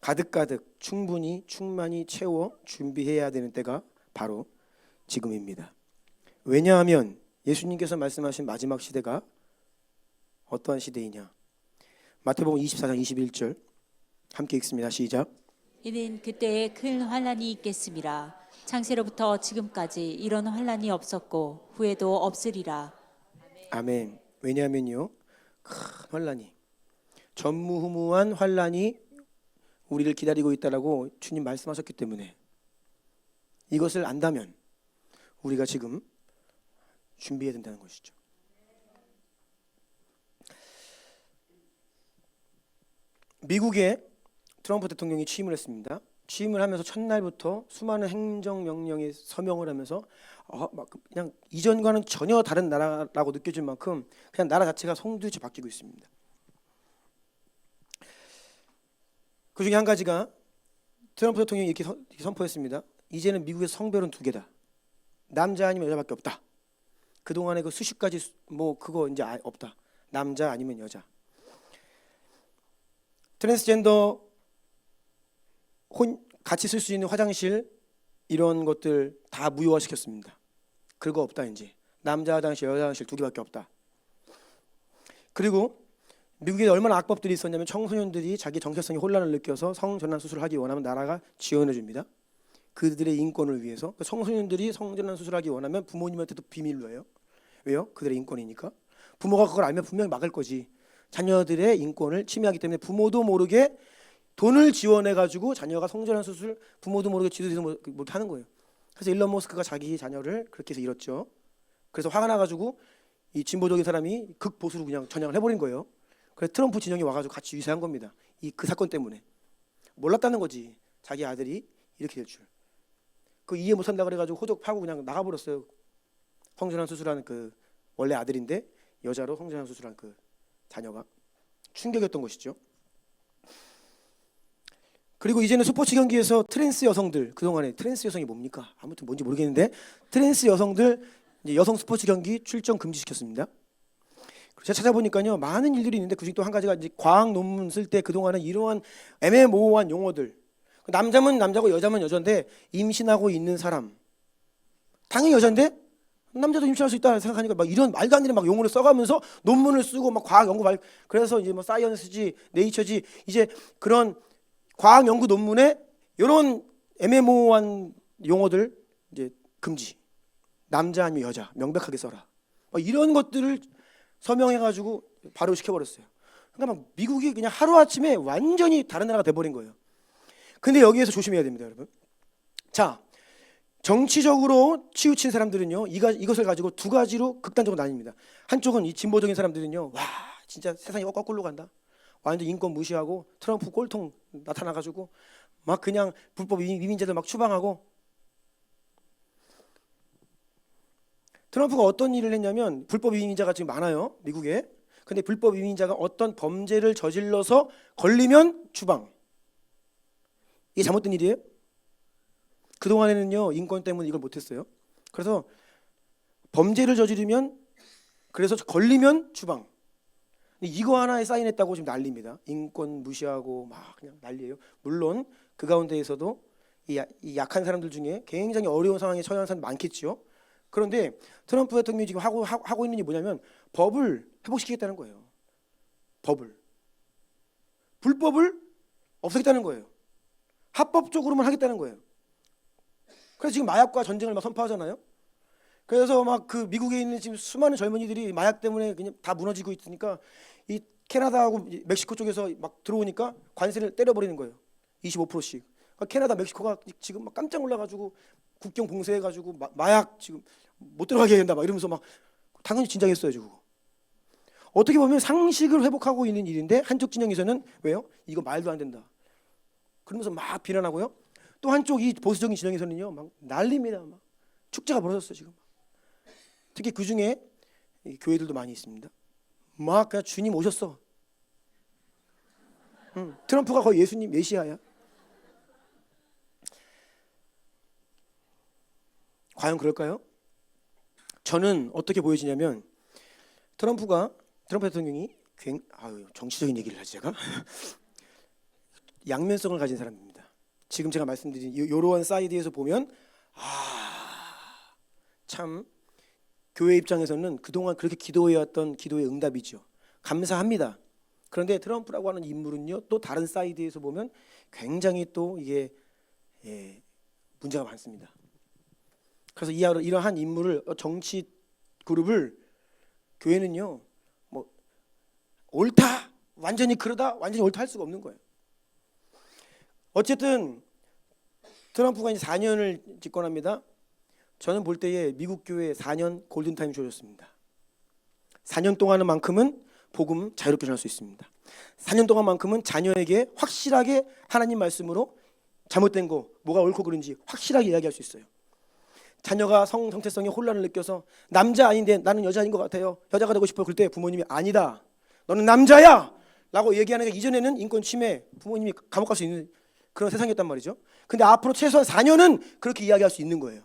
가득가득 충만히 채워 준비해야 되는 때가 바로 지금입니다. 왜냐하면 예수님께서 말씀하신 마지막 시대가 어떠한 시대이냐? 마태복음 24장 21절 함께 읽습니다. 시작. 이는 그때에 큰 환란이 있겠음이라. 창세로부터 지금까지 이런 환란이 없었고 후에도 없으리라. 아멘. 왜냐하면요, 큰 환란이, 전무후무한 환란이 우리를 기다리고 있다라고 주님 말씀하셨기 때문에 이것을 안다면 우리가 지금 준비해야 된다는 것이죠. 미국의 트럼프 대통령이 취임을 했습니다. 취임을 하면서 첫날부터 수많은 행정명령에 서명을 하면서 막 그냥 이전과는 전혀 다른 나라라고 느껴질 만큼 그냥 나라 자체가 송두리째 바뀌고 있습니다. 그 중에 한 가지가 트럼프 대통령이 이렇게 선포했습니다. 이제는 미국의 성별은 두 개다. 남자 아니면 여자밖에 없다. 그동안에 그 수십 가지 뭐 그거 이제 없다. 남자 아니면 여자. 트랜스젠더 같이 쓸 수 있는 화장실 이런 것들 다 무효화시켰습니다. 그거 없다 이제. 남자 화장실, 여자 화장실 두 개밖에 없다. 그리고 미국에 얼마나 악법들이 있었냐면 청소년들이 자기 정체성에 혼란을 느껴서 성전환 수술을 하기 원하면 나라가 지원해 줍니다. 그들의 인권을 위해서. 청소년들이 성전환 수술을 하기 원하면 부모님한테도 비밀로 해요. 왜요? 그들의 인권이니까. 부모가 그걸 알면 분명히 막을 거지. 자녀들의 인권을 침해하기 때문에 부모도 모르게 돈을 지원해가지고 자녀가 성전환 수술 부모도 모르게 지도해서 못 하는 거예요. 그래서 일론 머스크가 자기 자녀를 그렇게 해서 잃었죠. 그래서 화가 나가지고 이 진보적인 사람이 극보수로 그냥 전향을 해버린 거예요. 그래서 트럼프 진영이 와가지고 같이 유세한 겁니다. 그 사건 때문에 몰랐다는 거지. 자기 아들이 이렇게 될 줄. 그 이해 못한다 그래가지고 호적 파고 그냥 나가버렸어요. 성전환 수술하는 그 원래 아들인데 여자로 성전환 수술한 그 자녀가 충격이었던 것이죠. 그리고 이제는 스포츠 경기에서 트랜스 여성들, 그동안에 트랜스 여성이 뭡니까? 아무튼 뭔지 모르겠는데 트랜스 여성들 이제 여성 스포츠 경기 출전 금지시켰습니다. 제가 찾아보니까요 많은 일들이 있는데 그중에 또 한 가지가 이제 과학 논문 쓸 때 그동안은 이러한 애매모호한 용어들, 남자면 남자고 여자면 여자인데 임신하고 있는 사람 당연히 여자인데 남자도 임신할 수 있다 생각하니까 막 이런 말도 안 되는 막 용어를 써가면서 논문을 쓰고 막 과학 연구 그래서 이제 뭐 사이언스지 네이처지 이제 그런 과학 연구 논문에 이런 애매모호한 용어들 이제 금지. 남자 아니면 여자 명백하게 써라. 막 이런 것들을 서명해가지고 바로 시켜버렸어요. 그러니까 막 미국이 그냥 하루아침에 완전히 다른 나라가 돼버린 거예요. 근데 여기에서 조심해야 됩니다, 여러분. 자, 정치적으로 치우친 사람들은요, 이것을 가지고 두 가지로 극단적으로 나뉩니다. 한쪽은 이 진보적인 사람들은요, 와, 진짜 세상이 거꾸로 간다. 완전 인권 무시하고 트럼프 꼴통 나타나가지고 막 그냥 불법 이민자들 막 추방하고. 트럼프가 어떤 일을 했냐면 불법 이민자가 지금 많아요, 미국에. 근데 불법 이민자가 어떤 범죄를 저질러서 걸리면 추방. 이게 잘못된 일이에요? 그동안에는요 인권 때문에 이걸 못했어요. 그래서 범죄를 저지르면 그래서 걸리면 추방. 이거 하나에 사인했다고 지금 난리입니다. 인권 무시하고 막 그냥 난리예요. 물론 그 가운데에서도 이 약한 사람들 중에 굉장히 어려운 상황에 처한 사람 많겠죠. 그런데 트럼프 대통령이 지금 하고 있는 게 뭐냐면 법을 회복시키겠다는 거예요. 불법을 없애겠다는 거예요. 합법적으로만 하겠다는 거예요. 그래서 지금 마약과 전쟁을 막 선포하잖아요. 그래서 막 그 미국에 있는 지금 수많은 젊은이들이 마약 때문에 그냥 다 무너지고 있으니까 이 캐나다하고 멕시코 쪽에서 막 들어오니까 관세를 때려버리는 거예요. 25%씩. 그러니까 캐나다, 멕시코가 지금 막 깜짝 놀라가지고 국경 봉쇄해가지고 마약 지금 못 들어가게 된다 막 이러면서 막 당연히 진작했어요, 저거. 어떻게 보면 상식을 회복하고 있는 일인데 한쪽 진영에서는 왜요? 이거 말도 안 된다. 그러면서 막 비난하고요. 또 한쪽 이 보수적인 진영에서는요, 막 난립니다. 막 축제가 벌어졌어요 지금. 특히 그 중에 교회들도 많이 있습니다. 막 그냥 주님 오셨어. 트럼프가 거의 예수님 메시아야. 과연 그럴까요? 저는 어떻게 보여지냐면 트럼프 대통령이 정치적인 얘기를 하지 제가 양면성을 가진 사람입니다. 지금 제가 말씀드린 이러한 사이드에서 보면 참 교회 입장에서는 그동안 그렇게 기도해왔던 기도의 응답이죠. 감사합니다. 그런데 트럼프라고 하는 인물은요, 또 다른 사이드에서 보면 굉장히 또 이게 문제가 많습니다. 그래서 이러한 인물을 정치 그룹을 교회는요, 뭐 옳다, 완전히 그러다, 완전히 옳다 할 수가 없는 거예요. 어쨌든 트럼프가 이제 4년을 집권합니다. 저는 볼 때에 미국 교회에 4년 골든타임 주어졌습니다. 4년 동안만큼은 복음 자유롭게 전할 수 있습니다. 4년 동안만큼은 자녀에게 확실하게 하나님 말씀으로 잘못된 거 뭐가 옳고 그른지 확실하게 이야기할 수 있어요. 자녀가 성 정체성에 혼란을 느껴서 남자 아닌데 나는 여자인 것 같아요, 여자가 되고 싶어. 그럴 때 부모님이 아니다, 너는 남자야 라고 얘기하는 게 이전에는 인권 침해, 부모님이 감옥 갈 수 있는 그런 세상이었단 말이죠. 근데 앞으로 최소한 4년은 그렇게 이야기할 수 있는 거예요.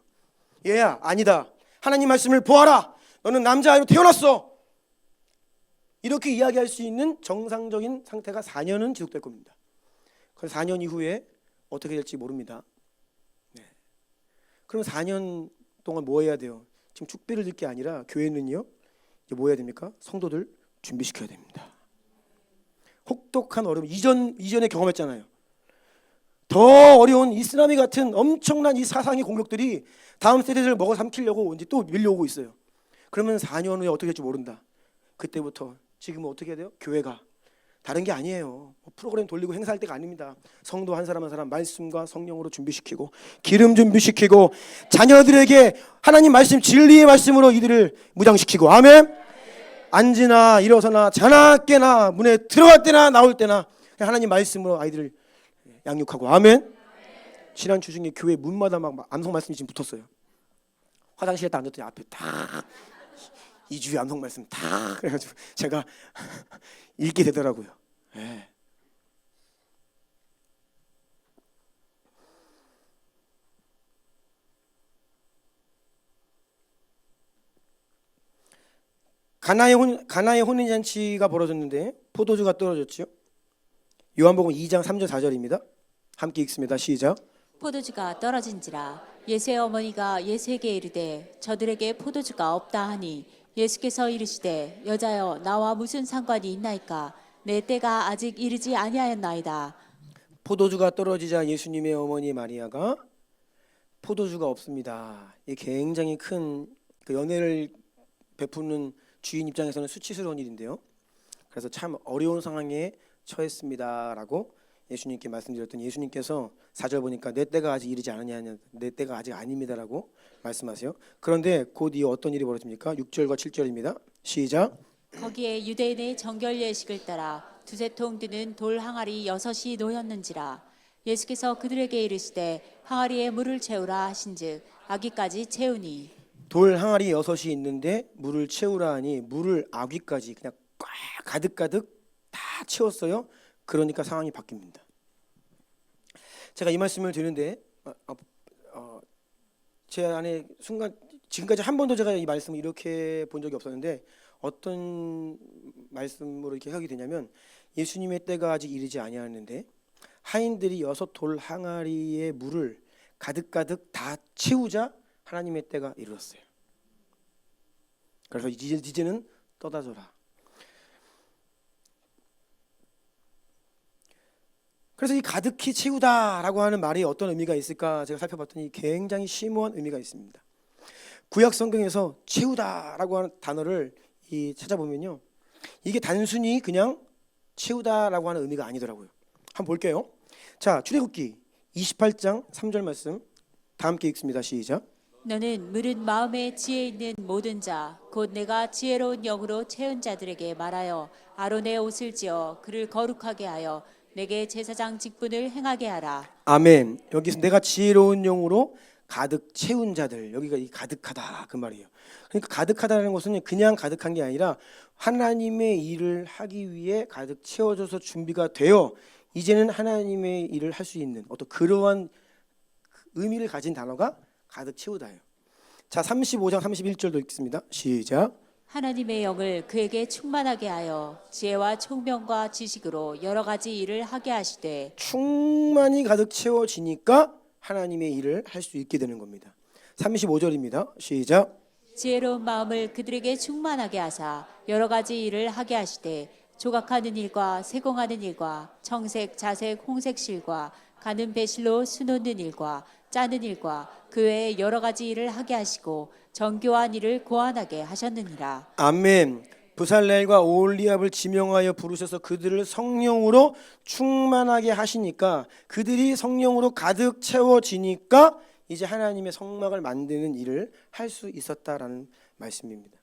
얘야 아니다, 하나님 말씀을 보아라, 너는 남자아이로 태어났어. 이렇게 이야기할 수 있는 정상적인 상태가 4년은 지속될 겁니다. 그래서 4년 이후에 어떻게 될지 모릅니다. 그럼 4년 동안 뭐 해야 돼요? 지금 축배를 들 게 아니라 교회는요, 이제 뭐 해야 됩니까? 성도들 준비시켜야 됩니다. 혹독한 어려움, 이전에 경험했잖아요. 더 어려운 이슬람이 같은 엄청난 이 사상의 공격들이 다음 세대들을 먹어 삼키려고 이제 또 밀려오고 있어요. 그러면 4년 후에 어떻게 될지 모른다. 그때부터 지금은 어떻게 해야 돼요? 교회가 다른 게 아니에요. 프로그램 돌리고 행사할 때가 아닙니다. 성도 한 사람 한 사람 말씀과 성령으로 준비시키고 기름 준비시키고 자녀들에게 하나님 말씀, 진리의 말씀으로 이들을 무장시키고. 아멘. 앉으나 일어서나 자나 깨나 문에 들어갈 때나 나올 때나 하나님 말씀으로 아이들을 양육하고. 아멘. 지난 주 중에 교회 문마다 막 암송 말씀이 지금 붙었어요. 화장실에 딱 앉았더니 앞에 딱 2주의 암송 말씀 다 그래가지고 제가 읽게 되더라고요. 가나의 혼인잔치가 벌어졌는데 포도주가 떨어졌죠. 요한복음 2장 3절 4절입니다. 함께 읽습니다. 시작. 포도주가 떨어진지라 예수의 어머니가 예수에게 이르되 저들에게 포도주가 없다 하니 예수께서 이르시되 여자여 나와 무슨 상관이 있나이까 내 때가 아직 이르지 아니하였나이다. 포도주가 떨어지자 예수님의 어머니 마리아가 포도주가 없습니다. 이 굉장히 큰 그 연애를 베푸는 주인 입장에서는 수치스러운 일인데요. 그래서 참 어려운 상황에 처했습니다라고 예수님께 말씀드렸더니 예수님께서 4절 보니까 내 때가 아직 이르지 않았냐, 내 때가 아직 아닙니다라고 말씀하세요. 그런데 곧 이 어떤 일이 벌어집니까? 6절과 7절입니다. 시작. 거기에 유대인의 정결 예식을 따라 두세 통 드는 돌 항아리 6이 놓였는지라 예수께서 그들에게 이르시되 항아리에 물을 채우라 하신즉 아기까지 채우니 돌 항아리 6이 있는데 물을 채우라 하니 물을 아귀까지 그냥 꽉 가득가득 다 채웠어요. 그러니까 상황이 바뀝니다. 제가 이 말씀을 드리는데 제 안에 순간 지금까지 한 번도 제가 이 말씀을 이렇게 본 적이 없었는데 어떤 말씀으로 이렇게 하게 되냐면 예수님의 때가 아직 이르지 아니하였는데 하인들이 6돌 항아리의 물을 가득가득 다 채우자 하나님의 때가 이르렀어요. 그래서 이제는 떠다져라. 그래서 이 가득히 채우다라고 하는 말이 어떤 의미가 있을까 제가 살펴봤더니 굉장히 심오한 의미가 있습니다. 구약 성경에서 채우다라고 하는 단어를 찾아보면요, 이게 단순히 그냥 채우다라고 하는 의미가 아니더라고요. 한번 볼게요. 자, 출애굽기 28장 3절 말씀 다 함께 읽습니다. 시작. 너는 물은 마음에 지혜 있는 모든 자 곧 내가 지혜로운 영으로 채운 자들에게 말하여 아론의 옷을 지어 그를 거룩하게 하여 내게 제사장 직분을 행하게 하라. 아멘. 여기서 내가 지혜로운 영으로 가득 채운 자들, 여기가 이 가득하다 그 말이에요. 그러니까 가득하다는 것은 그냥 가득한 게 아니라 하나님의 일을 하기 위해 가득 채워져서 준비가 되어 이제는 하나님의 일을 할 수 있는 어떤 그러한 의미를 가진 단어가 가득 채우다예요. 자, 35장 31절도 읽습니다. 시작. 하나님의 영을 그에게 충만하게 하여 지혜와 총명과 지식으로 여러 가지 일을 하게 하시되 충만히 가득 채워지니까 하나님의 일을 할 수 있게 되는 겁니다. 35절입니다. 시작. 지혜로운 마음을 그들에게 충만하게 하사 여러 가지 일을 하게 하시되 조각하는 일과 세공하는 일과 청색, 자색, 홍색 실과 가는 배실로 수놓는 일과 짜는 일과 그 외에 여러 가지 일을 하게 하시고 정교한 일을 고안하게 하셨느니라. 아멘. 부살렐과 오홀리압을 지명하여 부르셔서 그들을 성령으로 충만하게 하시니까 그들이 성령으로 가득 채워지니까 이제 하나님의 성막을 만드는 일을 할 수 있었다라는 말씀입니다.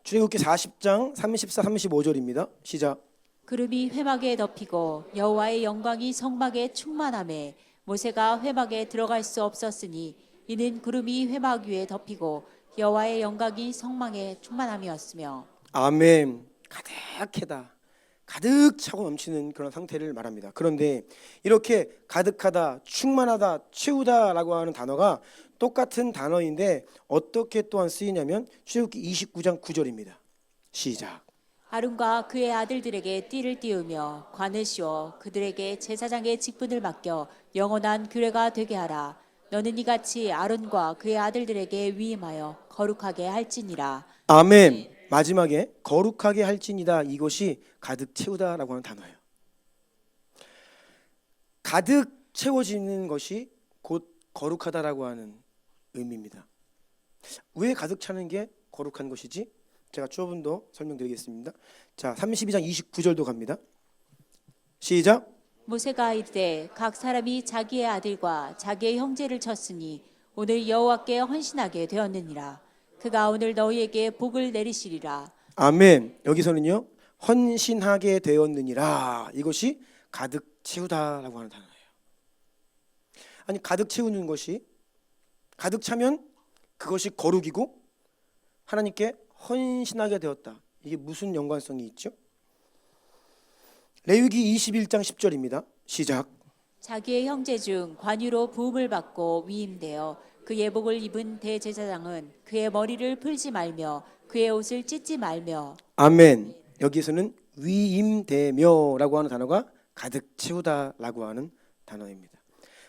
출애굽기 40장 34, 35절입니다. 시작. 구름이 회막에 덮이고 여호와의 영광이 성막에 충만하매 모세가 회막에 들어갈 수 없었으니 이는 구름이 회막 위에 덮이고 여호와의 영광이 성막에 충만함이었으며. 아멘. 가득하다, 가득 차고 넘치는 그런 상태를 말합니다. 그런데 이렇게 가득하다, 충만하다, 채우다라고 하는 단어가 똑같은 단어인데 어떻게 또한 쓰이냐면 출애굽기 29장 9절입니다. 시작. 아론과 그의 아들들에게 띠를 띄우며 관을 씌워 그들에게 제사장의 직분을 맡겨 영원한 규례가 되게 하라. 너는 이같이 아론과 그의 아들들에게 위임하여 거룩하게 할지니라. 아멘. 마지막에 거룩하게 할지니다, 이것이 가득 채우다라고 하는 단어예요. 가득 채워지는 것이 곧 거룩하다라고 하는 의미입니다. 왜 가득 차는 게 거룩한 것이지? 제가 조금 더 설명드리겠습니다. 자, 32장 29절도 갑니다. 시작. 모세가 이르되 각 사람이 자기의 아들과 자기의 형제를 쳤으니 오늘 여호와께 헌신하게 되었느니라. 그가 오늘 너희에게 복을 내리시리라. 아멘. 여기서는요, 헌신하게 되었느니라, 이것이 가득 채우다라고 하는 단어예요. 아니, 가득 채우는 것이, 가득 차면 그것이 거룩이고 하나님께 헌신하게 되었다, 이게 무슨 연관성이 있죠? 레위기 21장 10절입니다. 시작. 자기의 형제 중 관유로 부음을 받고 위임되어 그 예복을 입은 대제사장은 그의 머리를 풀지 말며 그의 옷을 찢지 말며. 아멘. 여기서는 위임되며라고 하는 단어가 가득 채우다라고 하는 단어입니다.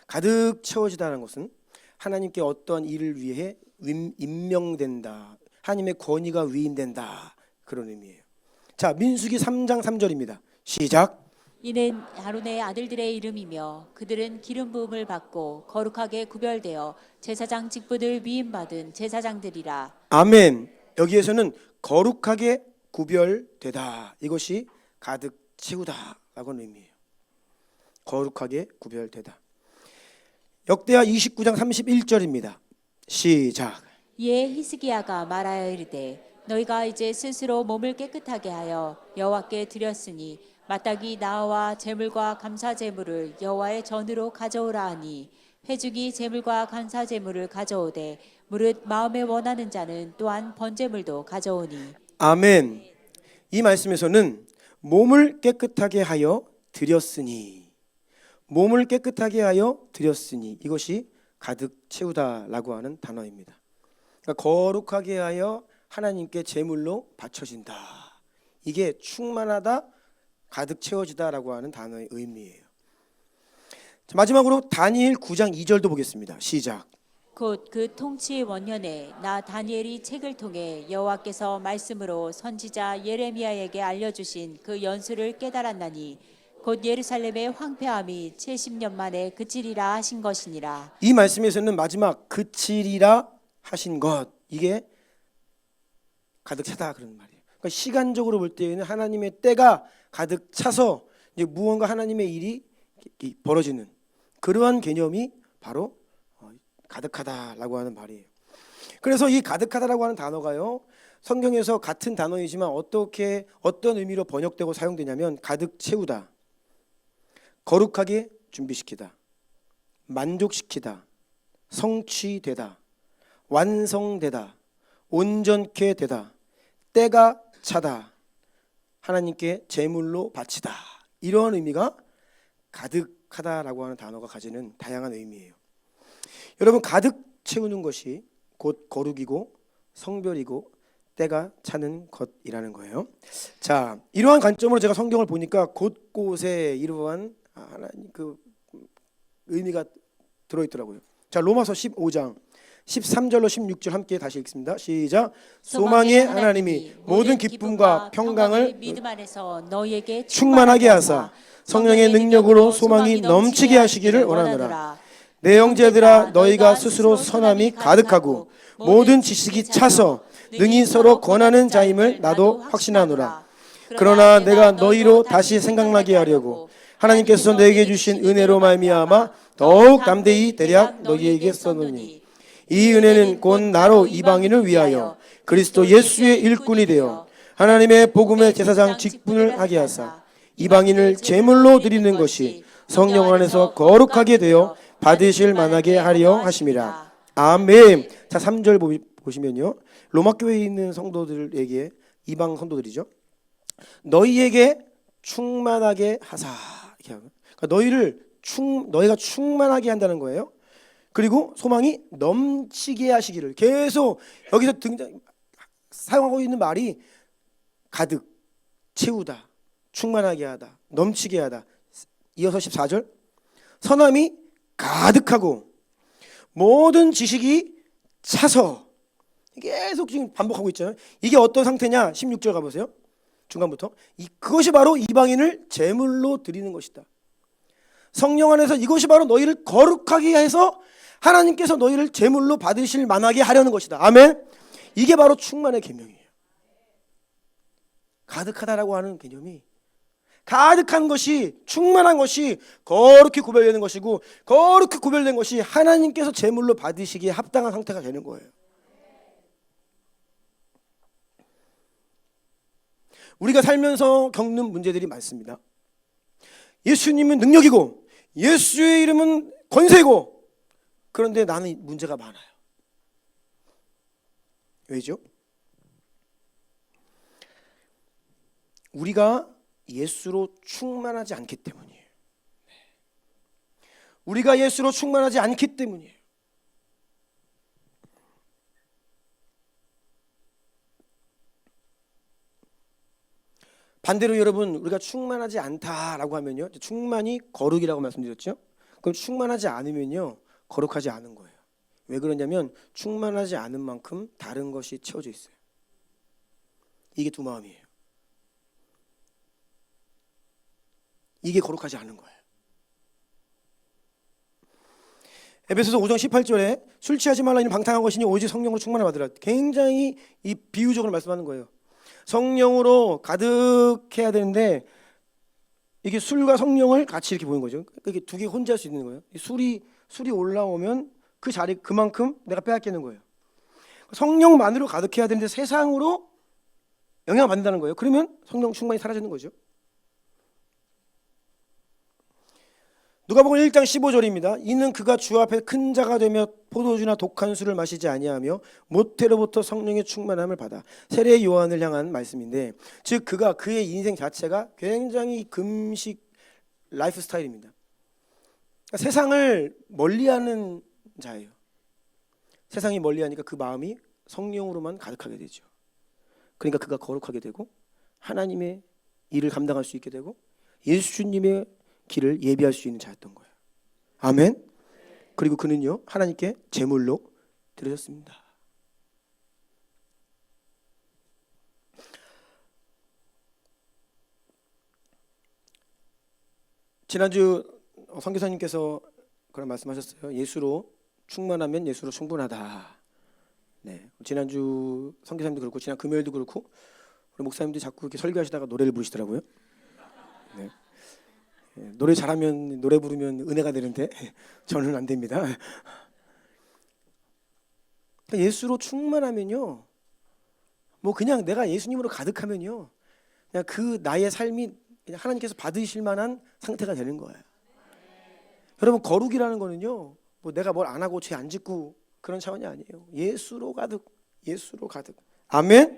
가득 채워지다는 것은 하나님께 어떠한 일을 위해 임명된다, 하나님의 권위가 위임된다, 그런 의미예요. 자, 민수기 3장 3절입니다. 시작. 이는 아론의 아들들의 이름이며 그들은 기름 부음을 받고 거룩하게 구별되어 제사장 직분을 위임받은 제사장들이라. 아멘. 여기에서는 거룩하게 구별되다, 이것이 가득 채우다라고 하는 의미예요. 거룩하게 구별되다. 역대하 29장 31절입니다. 시작. 이에 히스기야가 말하여 이르되 너희가 이제 스스로 몸을 깨끗하게 하여 여호와께 드렸으니 마땅히 나와 제물과 감사 제물을 여호와의 전으로 가져오라 하니 회중이 제물과 감사 제물을 가져오되 무릇 마음에 원하는 자는 또한 번제물도 가져오니. 아멘. 이 말씀에서는 몸을 깨끗하게 하여 드렸으니, 몸을 깨끗하게 하여 드렸으니, 이것이 가득 채우다라고 하는 단어입니다. 그러니까 거룩하게 하여 하나님께 제물로 바쳐진다, 이게 충만하다, 가득 채워지다라고 하는 단어의 의미예요. 자, 마지막으로 다니엘 9장 2절도 보겠습니다. 시작. 곧 그 통치 원년에 나 다니엘이 책을 통해 여호와께서 말씀으로 선지자 예레미야에게 알려주신 그 연수를 깨달았나니 곧 예루살렘의 황폐함이 70년 만에 그치리라 하신 것이니라. 이 말씀에서는 마지막 그치리라 하신 것, 이게 가득 차다 그런 말이에요. 그러니까 시간적으로 볼 때에는 하나님의 때가 가득 차서 이제 무언가 하나님의 일이 벌어지는 그러한 개념이 바로 가득하다라고 하는 말이에요. 그래서 이 가득하다라고 하는 단어가요, 성경에서 같은 단어이지만 어떻게 어떤 의미로 번역되고 사용되냐면 가득 채우다, 거룩하게 준비시키다, 만족시키다, 성취되다, 완성되다, 온전케 되다, 때가 차다, 하나님께 제물로 바치다, 이러한 의미가 가득하다라고 하는 단어가 가지는 다양한 의미예요. 여러분, 가득 채우는 것이 곧 거룩이고 성별이고 때가 차는 것이라는 거예요. 자, 이러한 관점으로 제가 성경을 보니까 곳곳에 이러한 하나님 그 의미가 들어있더라고요. 자, 로마서 15장 13절로 16절 함께 다시 읽습니다. 시작. 소망의 하나님이 모든 기쁨과 평강을 믿음 안에서 너희에게 충만하게 하사 성령의 능력으로 소망이 넘치게 하시기를 원하노라. 내 형제들아, 너희가 스스로 선함이 가득하고 모든 지식이 차서 능히 서로 권하는 자임을 나도 확신하노라. 그러나 내가 너희로 다시 생각나게 하려고 하나님께서 너에게 주신 은혜로 말미암아 더욱 담대히 대략 너희에게 써노니, 이 은혜는 곧 나로 이방인을 위하여 그리스도 예수의 일꾼이 되어 하나님의 복음의 제사장 직분을 하게 하사 이방인을 제물로 드리는 것이 성령 안에서 거룩하게 되어 받으실 만하게 하려 하심이라. 아멘. 자, 3절 보시면요, 로마 교회에 있는 성도들에게, 이방 성도들이죠, 너희에게 충만하게 하사, 이렇게 하고, 그러니까 너희가 충만하게 한다는 거예요. 그리고 소망이 넘치게 하시기를, 계속 여기서 사용하고 있는 말이 가득 채우다, 충만하게 하다, 넘치게 하다. 이어서 14절, 선함이 가득하고 모든 지식이 차서, 계속 지금 반복하고 있잖아요. 이게 어떤 상태냐? 16절 가보세요. 중간부터. 그것이 바로 이방인을 제물로 드리는 것이다. 성령 안에서 이것이 바로 너희를 거룩하게 해서 하나님께서 너희를 제물로 받으실 만하게 하려는 것이다. 아멘. 이게 바로 충만의 계명이에요. 가득하다라고 하는 개념이, 가득한 것이, 충만한 것이 거룩히 구별되는 것이고, 거룩히 구별된 것이 하나님께서 제물로 받으시기에 합당한 상태가 되는 거예요. 우리가 살면서 겪는 문제들이 많습니다. 예수님은 능력이고 예수의 이름은 권세고, 그런데 나는 문제가 많아요. 왜죠? 우리가 예수로 충만하지 않기 때문이에요. 우리가 예수로 충만하지 않기 때문이에요. 반대로 여러분, 우리가 충만하지 않다라고 하면요, 충만이 거룩이라고 말씀드렸죠. 그럼 충만하지 않으면요 거룩하지 않은 거예요. 왜 그러냐면 충만하지 않은 만큼 다른 것이 채워져 있어요. 이게 두 마음이에요. 이게 거룩하지 않은 거예요. 에베소서 5장 18절에 술 취하지 말라 이는 방탕한 것이니 오직 성령으로 충만을 받으라. 굉장히 이 비유적으로 말씀하는 거예요. 성령으로 가득해야 되는데 이게 술과 성령을 같이 이렇게 보는 거죠. 이게 두 개 혼자 할 수 있는 거예요. 술이 올라오면 그 자리 그만큼 내가 빼앗기는 거예요. 성령만으로 가득해야 되는데 세상으로 영향을 받는다는 거예요. 그러면 성령 충만이 사라지는 거죠. 누가복음 1장 15절입니다. 이는 그가 주 앞에 큰 자가 되며 포도주나 독한 술을 마시지 아니하며 모태로부터 성령의 충만함을 받아. 세례 요한을 향한 말씀인데, 즉 그가 그의 인생 자체가 굉장히 금식 라이프 스타일입니다. 그러니까 세상을 멀리하는 자예요. 세상이 멀리하니까 그 마음이 성령으로만 가득하게 되죠. 그러니까 그가 거룩하게 되고 하나님의 일을 감당할 수 있게 되고 예수님의 길을 예비할 수 있는 자였던 거예요. 아멘. 그리고 그는요 하나님께 제물로 드려졌습니다. 지난주 선교사님께서 그런 말씀하셨어요. 예수로 충만하면 예수로 충분하다. 네, 지난주 선교사님도 그렇고 지난 금요일도 그렇고 우리 목사님도 자꾸 이렇게 설교하시다가 노래를 부르시더라고요. 네. 노래 잘하면 노래 부르면 은혜가 되는데 저는 안 됩니다. 예수로 충만하면요, 뭐 그냥 내가 예수님으로 가득하면요, 그냥 그 나의 삶이 그냥 하나님께서 받으실 만한 상태가 되는 거예요. 여러분 거룩이라는 거는요, 뭐 내가 뭘 안 하고 죄 안 짓고 그런 차원이 아니에요. 예수로 가득, 예수로 가득. 아멘.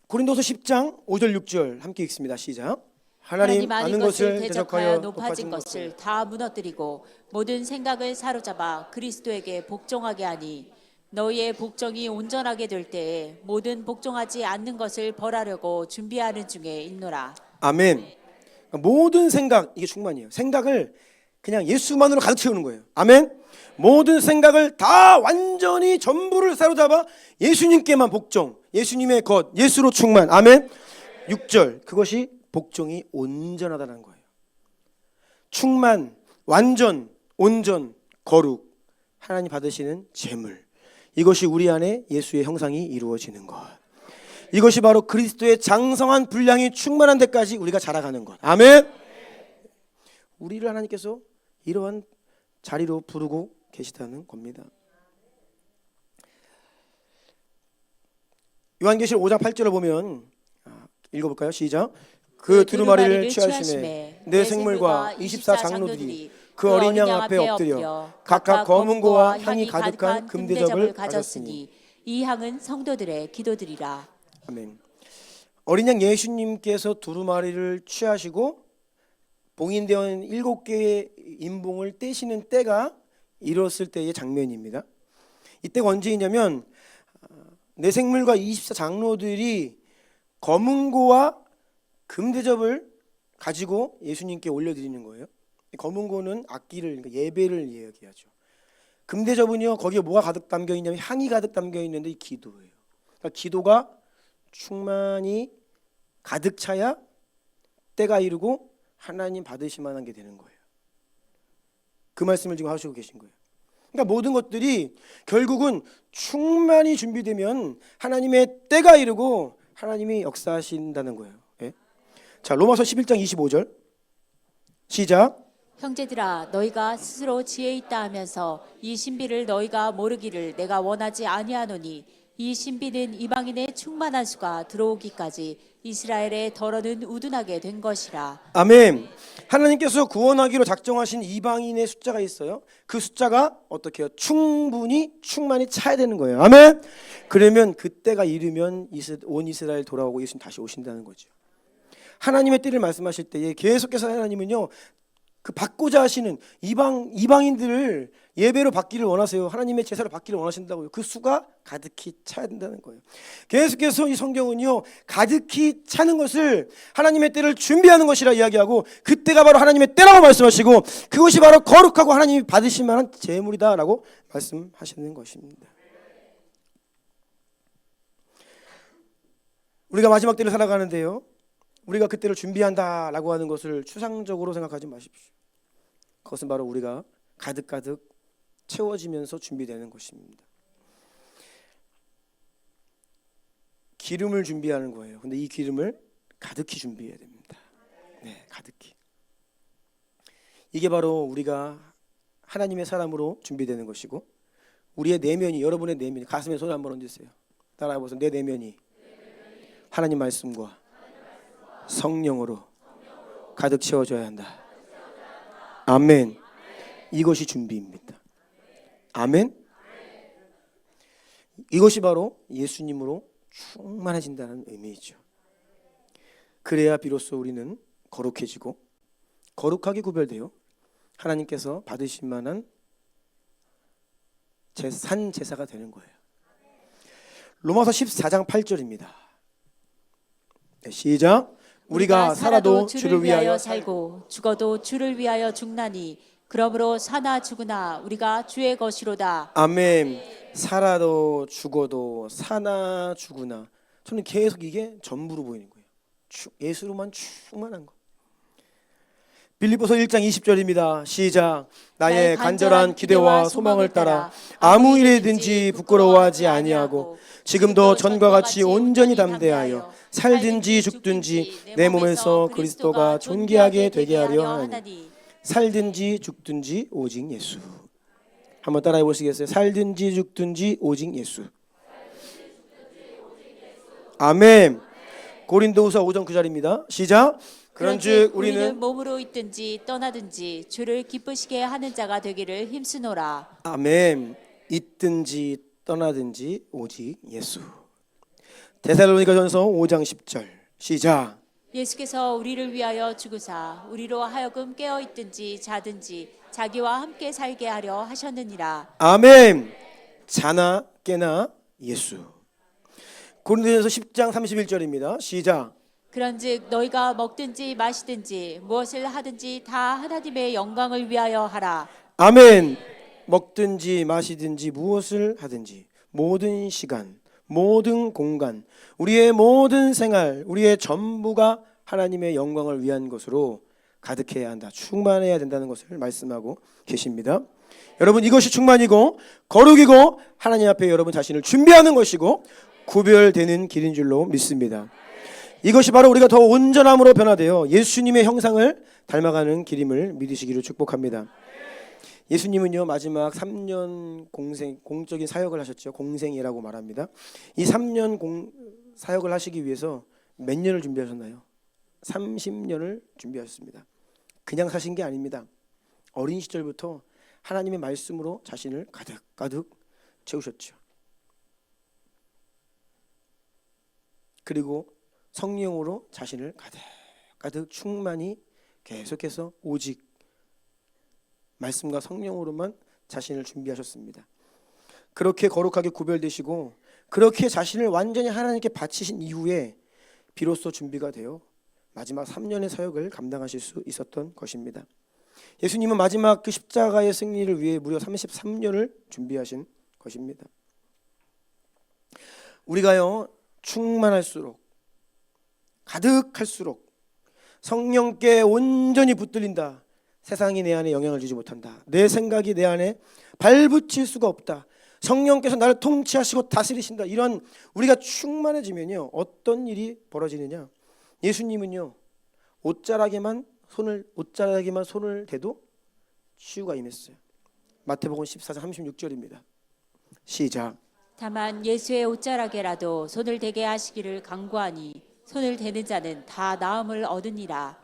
고린도서 10장 5절 6절 함께 읽습니다. 시작. 하나님 아는 것을 대적하여 높아진 것을 다 무너뜨리고 모든 생각을 사로잡아 그리스도에게 복종하게 하니 너희의 복종이 온전하게 될 때에 모든 복종하지 않는 것을 벌하려고 준비하는 중에 있노라. 아멘. 모든 생각, 이게 충만이에요. 생각을 그냥 예수만으로 가득 채우는 거예요. 아멘. 모든 생각을 다 완전히 전부를 사로잡아 예수님께만 복종, 예수님의 것, 예수로 충만. 아멘. 6절, 그것이 복종이 온전하다는 거예요. 충만, 완전, 온전, 거룩, 하나님 받으시는 제물, 이것이 우리 안에 예수의 형상이 이루어지는 것, 이것이 바로 그리스도의 장성한 분량이 충만한 데까지 우리가 자라가는 것. 아멘. 우리를 하나님께서 이러한 자리로 부르고 계시다는 겁니다. 요한계시록 5장 8절을 보면 읽어볼까요? 시작. 그 두루마리를 취하심에 내 생물과 24 장로들이 그 어린 양 앞에 엎드려 각각 검은 고와 향이 가득한 금대접을 가졌으니 이 향은 성도들의 기도들이라. 아멘. 어린 양 예수님께서 두루마리를 취하시고 봉인되어 있는 7개의 인봉을 떼시는 때가 이뤘을 때의 장면입니다. 이때가 언제이냐면 내 생물과 24 장로들이 검은 고와 금대접을 가지고 예수님께 올려드리는 거예요. 검은 고는 악기를, 그러니까 예배를 이야기하죠. 금대접은요, 거기에 뭐가 가득 담겨 있냐면 향이 가득 담겨 있는데 이 기도예요. 그러니까 기도가 충만히 가득 차야 때가 이르고 하나님 받으실 만한 게 되는 거예요. 그 말씀을 지금 하시고 계신 거예요. 그러니까 모든 것들이 결국은 충만히 준비되면 하나님의 때가 이르고 하나님이 역사하신다는 거예요. 예? 자, 로마서 11장 25절 시작. 형제들아 너희가 스스로 지혜 있다 하면서 이 신비를 너희가 모르기를 내가 원하지 아니하노니 이 신비는 이방인의 충만한 수가 들어오기까지 이스라엘의 덜어는 우둔하게 된 것이라. 아멘. 하나님께서 구원하기로 작정하신 이방인의 숫자가 있어요. 그 숫자가 어떻게 해요? 충만히 차야 되는 거예요. 아멘. 그러면 그때가 이르면 온 이스라엘 돌아오고 예수님 다시 오신다는 거죠. 하나님의 때를 말씀하실 때에 계속해서 하나님은요, 그 받고자 하시는 이방인들을 예배로 받기를 원하세요. 하나님의 제사를 받기를 원하신다고요. 그 수가 가득히 차야 된다는 거예요. 계속해서 이 성경은요, 가득히 차는 것을 하나님의 때를 준비하는 것이라 이야기하고, 그때가 바로 하나님의 때라고 말씀하시고, 그것이 바로 거룩하고 하나님이 받으실 만한 제물이다라고 말씀하시는 것입니다. 우리가 마지막 때를 살아가는데요, 우리가 그때를 준비한다라고 하는 것을 추상적으로 생각하지 마십시오. 그것은 바로 우리가 가득가득 채워지면서 준비되는 것입니다. 기름을 준비하는 거예요. 근데 이 기름을 가득히 준비해야 됩니다. 네, 가득히. 이게 바로 우리가 하나님의 사람으로 준비되는 것이고, 우리의 내면이, 여러분의 내면이, 가슴에 손 한번 얹으세요. 따라해보세요. 내 내면이 하나님 말씀과 성령으로 가득 채워져야 한다. 아멘. 이것이 준비입니다. 아멘. 이것이 바로 예수님으로 충만해진다는 의미이죠. 그래야 비로소 우리는 거룩해지고, 거룩하게 구별되어 하나님께서 받으실 만한 산 제사가 되는 거예요. 로마서 14장 8절입니다. 네, 시작. 우리가 살아도 주를 위하여 살고 죽어도 주를 위하여 죽나니 그러므로 사나 죽으나 우리가 주의 것이로다. 아멘. 살아도 죽어도 사나 죽으나, 저는 계속 이게 전부로 보이는 거예요. 예수로만 충만한 거. 빌립보서 1장 20절입니다. 시작. 나의 간절한 기대와 소망을 따라 아무 일에든지 부끄러워하지 아니하고 지금도 전과 같이 온전히 담대하여 살든지 죽든지 내 몸에서 그리스도가 존귀하게 되게 하려 하나니. 살든지 죽든지 오직 예수. 한번 따라해 보시겠어요? 살든지 죽든지 오직 예수. 아멘. 고린도후서 5장 9절입니다. 시작. 그런즉 우리는 몸으로 있든지 떠나든지 주를 기쁘시게 하는 자가 되기를 힘쓰노라. 아멘. 있든지 떠나든지 오직 예수. 데살로니가전서 5장 10절. 시작. 예수께서 우리를 위하여 죽으사 우리로 하여금 깨어 있든지 자든지 자기와 함께 살게 하려 하셨느니라. 아멘. 자나 깨나 예수. 고린도전서 10장 31절입니다. 시작. 그런즉 너희가 먹든지 마시든지 무엇을 하든지 다 하나님의 영광을 위하여 하라. 아멘. 먹든지 마시든지 무엇을 하든지 모든 시간, 모든 공간, 우리의 모든 생활, 우리의 전부가 하나님의 영광을 위한 것으로 가득해야 한다. 충만해야 된다는 것을 말씀하고 계십니다. 여러분, 이것이 충만이고 거룩이고 하나님 앞에 여러분 자신을 준비하는 것이고 구별되는 길인 줄로 믿습니다. 이것이 바로 우리가 더 온전함으로 변화되어 예수님의 형상을 닮아가는 길임을 믿으시기를 축복합니다. 예수님은요, 마지막 3년 공적인 사역을 하셨죠. 공생이라고 말합니다. 이 3년 사역을 하시기 위해서 몇 년을 준비하셨나요? 30년을 준비하셨습니다. 그냥 사신 게 아닙니다. 어린 시절부터 하나님의 말씀으로 자신을 가득 채우셨죠. 그리고 성령으로 자신을 가득 충만히 계속해서 오직 말씀과 성령으로만 자신을 준비하셨습니다. 그렇게 거룩하게 구별되시고 그렇게 자신을 완전히 하나님께 바치신 이후에 비로소 준비가 되어 마지막 3년의 사역을 감당하실 수 있었던 것입니다. 예수님은 마지막 그 십자가의 승리를 위해 무려 33년을 준비하신 것입니다. 우리가요, 충만할수록 가득할수록 성령께 온전히 붙들린다. 세상이 내 안에 영향을 주지 못한다. 내 생각이 내 안에 발붙일 수가 없다. 성령께서 나를 통치하시고 다스리신다. 이런 우리가 충만해지면요, 어떤 일이 벌어지느냐? 예수님은요, 옷자락에만 손을 대도 치유가 임했어요. 마태복음 14장 36절입니다. 시작. 다만 예수의 옷자락에라도 손을 대게 하시기를 간구하니 손을 대는 자는 다 나음을 얻으니라.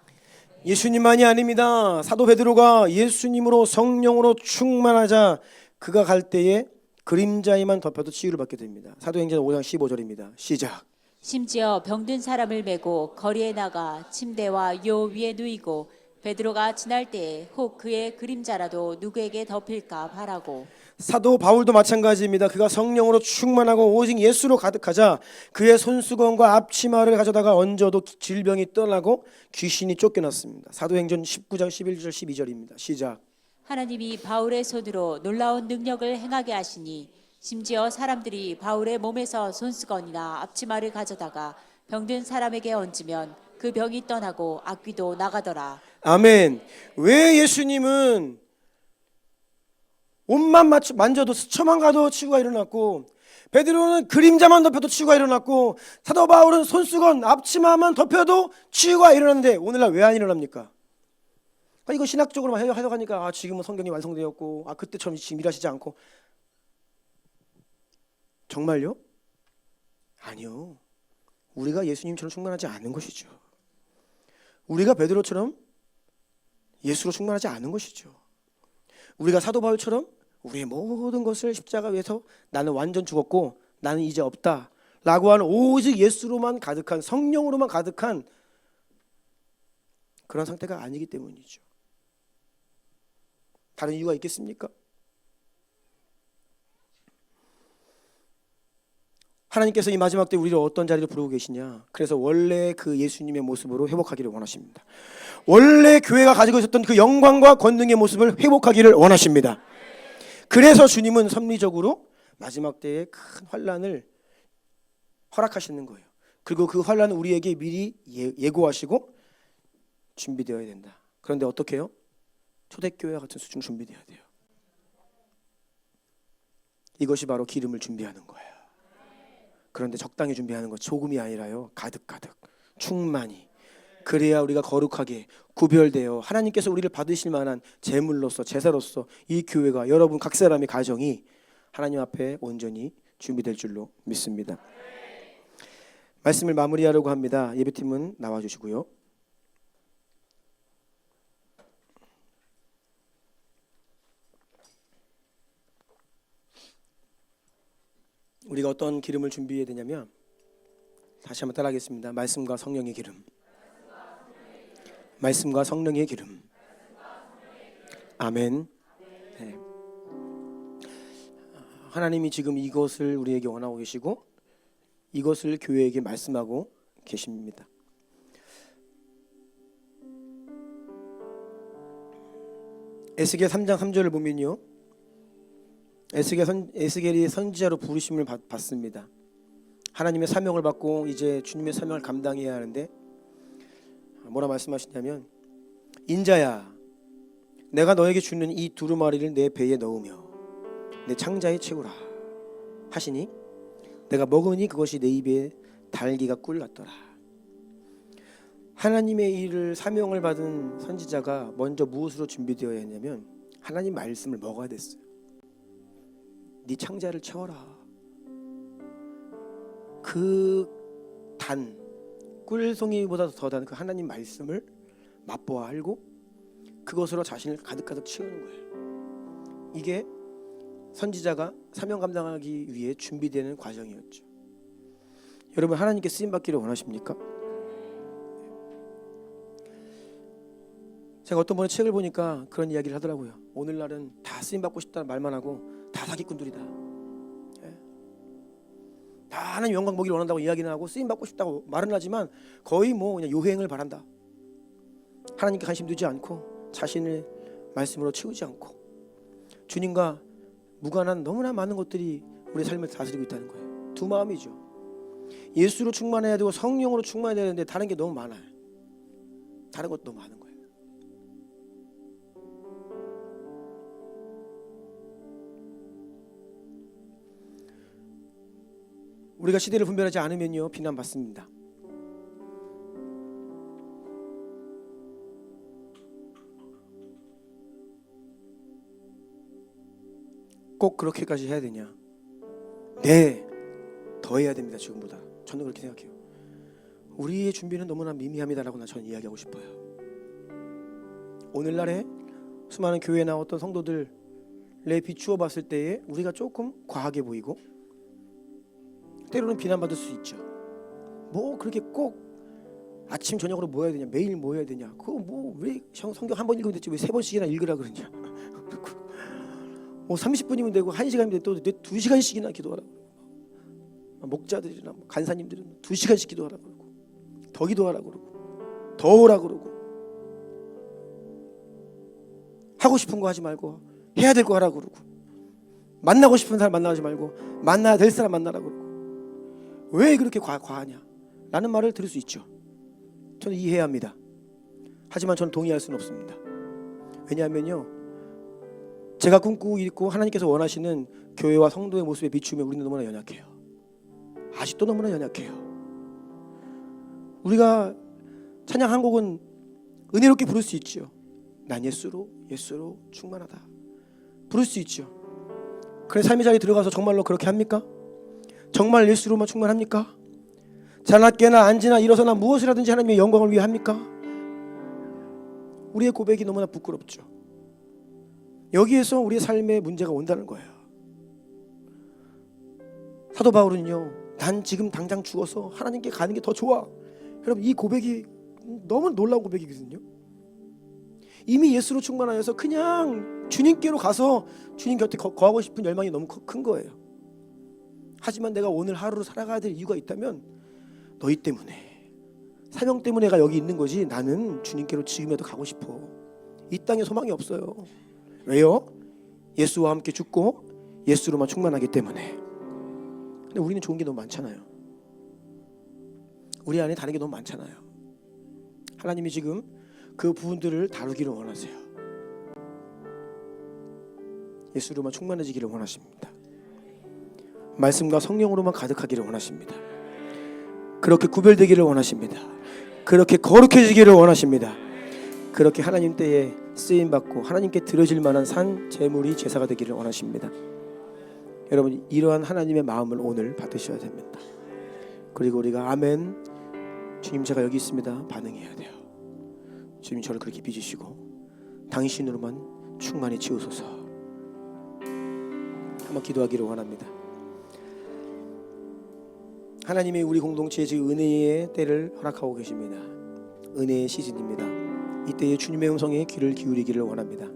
예수님만이 아닙니다. 사도 베드로가 예수님으로 성령으로 충만하자 그가 갈 때에 그림자에만 덮여도 치유를 받게 됩니다. 사도행전 5장 15절입니다. 시작. 심지어 병든 사람을 메고 거리에 나가 침대와 요 위에 누이고 베드로가 지날 때에 혹 그의 그림자라도 누구에게 덮일까 바라고. 사도 바울도 마찬가지입니다. 그가 성령으로 충만하고 오직 예수로 가득하자 그의 손수건과 앞치마를 가져다가 얹어도 질병이 떠나고 귀신이 쫓겨났습니다. 사도행전 19장 11절 12절입니다. 시작. 하나님이 바울의 손으로 놀라운 능력을 행하게 하시니 심지어 사람들이 바울의 몸에서 손수건이나 앞치마를 가져다가 병든 사람에게 얹으면 그 병이 떠나고 악귀도 나가더라. 아멘. 왜 예수님은 옷만 만져도 스쳐만 가도 치유가 일어났고, 베드로는 그림자만 덮여도 치유가 일어났고, 사도 바울은 손수건 앞치마만 덮여도 치유가 일어났는데 오늘날 왜 안 일어납니까? 이거 신학적으로만 해석하니까 지금은 성경이 완성되었고 그때처럼 지금 일하시지 않고. 정말요? 아니요. 우리가 예수님처럼 충만하지 않은 것이죠. 우리가 베드로처럼 예수로 충만하지 않은 것이죠. 우리가 사도 바울처럼 우리의 모든 것을 십자가 위에서 나는 완전 죽었고 나는 이제 없다 라고 하는 오직 예수로만 가득한, 성령으로만 가득한 그런 상태가 아니기 때문이죠. 다른 이유가 있겠습니까? 하나님께서 이 마지막 때 우리를 어떤 자리로 부르고 계시냐? 그래서 원래 그 예수님의 모습으로 회복하기를 원하십니다. 원래 교회가 가지고 있었던 그 영광과 권능의 모습을 회복하기를 원하십니다. 그래서 주님은 섭리적으로 마지막 때에 큰 환난을 허락하시는 거예요. 그리고 그 환난은 우리에게 미리 예고하시고 준비되어야 된다. 그런데 어떻게 해요? 초대교회와 같은 수준 준비되어야 돼요. 이것이 바로 기름을 준비하는 거예요. 그런데 적당히 준비하는 것, 조금이 아니라요, 가득가득 충만히. 그래야 우리가 거룩하게 구별되어 하나님께서 우리를 받으실 만한 제물로서, 제사로서 이 교회가, 여러분 각 사람의 가정이 하나님 앞에 온전히 준비될 줄로 믿습니다. 말씀을 마무리하려고 합니다. 예배팀은 나와주시고요. 우리가 어떤 기름을 준비해야 되냐면, 다시 한번 따라하겠습니다. 말씀과 성령의 기름. 말씀과 성령의 기름. 아멘. 네. 하나님이 지금 이것을 우리에게 원하고 계시고 이것을 교회에게 말씀하고 계십니다. 에스겔 3장 3절을 보면요, 에스겔이 선지자로 부르심을 받습니다. 하나님의 사명을 받고 이제 주님의 사명을 감당해야 하는데 뭐라 말씀하시냐면, 인자야, 내가 너에게 주는 이 두루마리를 내 배에 넣으며 내 창자에 채우라 하시니 내가 먹으니 그것이 내 입에 달기가 꿀 같더라. 하나님의 일을, 사명을 받은 선지자가 먼저 무엇으로 준비되어야 했냐면 하나님 말씀을 먹어야 됐어요. 네 창자를 채워라. 그 단, 꿀송이보다 더 단 그 하나님 말씀을 맛보아 알고 그것으로 자신을 가득가득 채우는 거예요. 이게 선지자가 사명 감당하기 위해 준비되는 과정이었죠. 여러분, 하나님께 쓰임 받기를 원하십니까? 제가 어떤 번에 책을 보니까 그런 이야기를 하더라고요. 오늘날은 다 쓰임 받고 싶다는 말만 하고 다 사기꾼들이다. 다 하나님 영광 보기를 원한다고 이야기는 하고 쓰임 받고 싶다고 말은 하지만 거의 그냥 요행을 바란다. 하나님께 관심 두지 않고 자신을 말씀으로 채우지 않고 주님과 무관한 너무나 많은 것들이 우리 삶을 다스리고 있다는 거예요. 두 마음이죠. 예수로 충만해야 되고 성령으로 충만해야 되는데 다른 게 너무 많아요. 다른 것도 너무 많은 거예요. 우리가 시대를 분별하지 않으면요, 비난받습니다. 꼭 그렇게까지 해야 되냐? 네, 더 해야 됩니다. 지금보다. 저는 그렇게 생각해요. 우리의 준비는 너무나 미미합니다라고 저는 이야기하고 싶어요. 오늘날에 수많은 교회에 나왔던 성도들에 비추어 봤을 때에 우리가 조금 과하게 보이고 때로는 비난받을 수 있죠. 뭐 그렇게 꼭 아침 저녁으로 모여야 되냐, 매일 모여야 되냐, 그거 뭐 왜 성경 한 번 읽으면 됐지 왜 3번씩이나 읽으라 그러냐. 30분이면 되고 1시간이면 되고 또 2시간씩이나 기도하라고. 목자들이나 간사님들은 2시간씩 기도하라고 그러고, 더 기도하라고 그러고, 더 오라고 그러고, 하고 싶은 거 하지 말고 해야 될 거 하라고 그러고, 만나고 싶은 사람 만나지 말고 만나야 될 사람 만나라고 그러고, 왜 그렇게 과하냐 라는 말을 들을 수 있죠. 저는 이해해야 합니다. 하지만 저는 동의할 수는 없습니다. 왜냐하면요, 제가 꿈꾸고 있고 하나님께서 원하시는 교회와 성도의 모습에 비추면 우리는 너무나 연약해요. 아직도 너무나 연약해요. 우리가 찬양 한 곡은 은혜롭게 부를 수 있죠. 난 예수로 충만하다 부를 수 있죠. 그래, 삶의 자리에 들어가서 정말로 그렇게 합니까? 정말 예수로만 충만합니까? 자나 깨나 앉으나 일어서나 무엇이라든지 하나님의 영광을 위해 합니까? 우리의 고백이 너무나 부끄럽죠. 여기에서 우리의 삶에 문제가 온다는 거예요. 사도 바울은요, 난 지금 당장 죽어서 하나님께 가는 게 더 좋아. 여러분, 이 고백이 너무 놀라운 고백이거든요. 이미 예수로 충만하여서 그냥 주님께로 가서 주님 곁에 거하고 싶은 열망이 너무 큰 거예요. 하지만 내가 오늘 하루를 살아가야 될 이유가 있다면 너희 때문에, 사명 때문에 내가 여기 있는 거지, 나는 주님께로 지금이라도 가고 싶어. 이 땅에 소망이 없어요. 왜요? 예수와 함께 죽고 예수로만 충만하기 때문에. 근데 우리는 좋은 게 너무 많잖아요. 우리 안에 다른 게 너무 많잖아요. 하나님이 지금 그 부분들을 다루기를 원하세요. 예수로만 충만해지기를 원하십니다. 말씀과 성령으로만 가득하기를 원하십니다. 그렇게 구별되기를 원하십니다. 그렇게 거룩해지기를 원하십니다. 그렇게 하나님 때에 쓰임받고 하나님께 드려질 만한 산, 제물이 제사가 되기를 원하십니다. 여러분, 이러한 하나님의 마음을 오늘 받으셔야 됩니다. 그리고 우리가 아멘, 주님 제가 여기 있습니다 반응해야 돼요. 주님 저를 그렇게 빚으시고 당신으로만 충만히 채우소서. 한번 기도하기를 원합니다. 하나님이 우리 공동체에 지금 은혜의 때를 허락하고 계십니다. 은혜의 시즌입니다. 이때에 주님의 음성에 귀를 기울이기를 원합니다.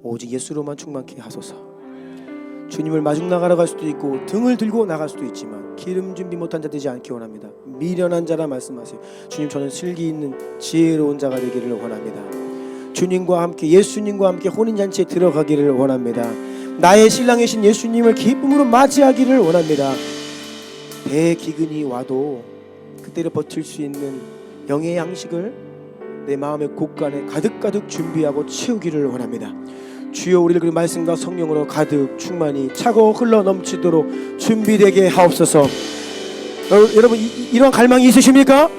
오직 예수로만 충만케 하소서. 주님을 마중 나가러 갈 수도 있고 등을 들고 나갈 수도 있지만 기름 준비 못한 자 되지 않기 원합니다. 미련한 자라 말씀하세요. 주님, 저는 슬기 있는 지혜로운 자가 되기를 원합니다. 주님과 함께, 예수님과 함께 혼인잔치에 들어가기를 원합니다. 나의 신랑이신 예수님을 기쁨으로 맞이하기를 원합니다. 대기근이 와도 그때를 버틸 수 있는 영의 양식을 내 마음의 곳간에 가득가득 준비하고 채우기를 원합니다. 주여, 우리를 그 말씀과 성령으로 가득 충만히 차고 흘러 넘치도록 준비되게 하옵소서. 여러분, 이런 갈망이 있으십니까?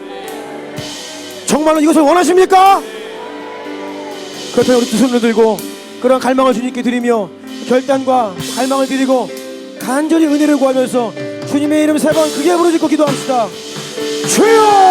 정말로 이것을 원하십니까? 그렇다면 우리 두 손을 들고 그런 갈망을 주님께 드리며 결단과 갈망을 드리고 간절히 은혜를 구하면서 주님의 이름 3번 크게 부르짖고 기도합시다. 주여!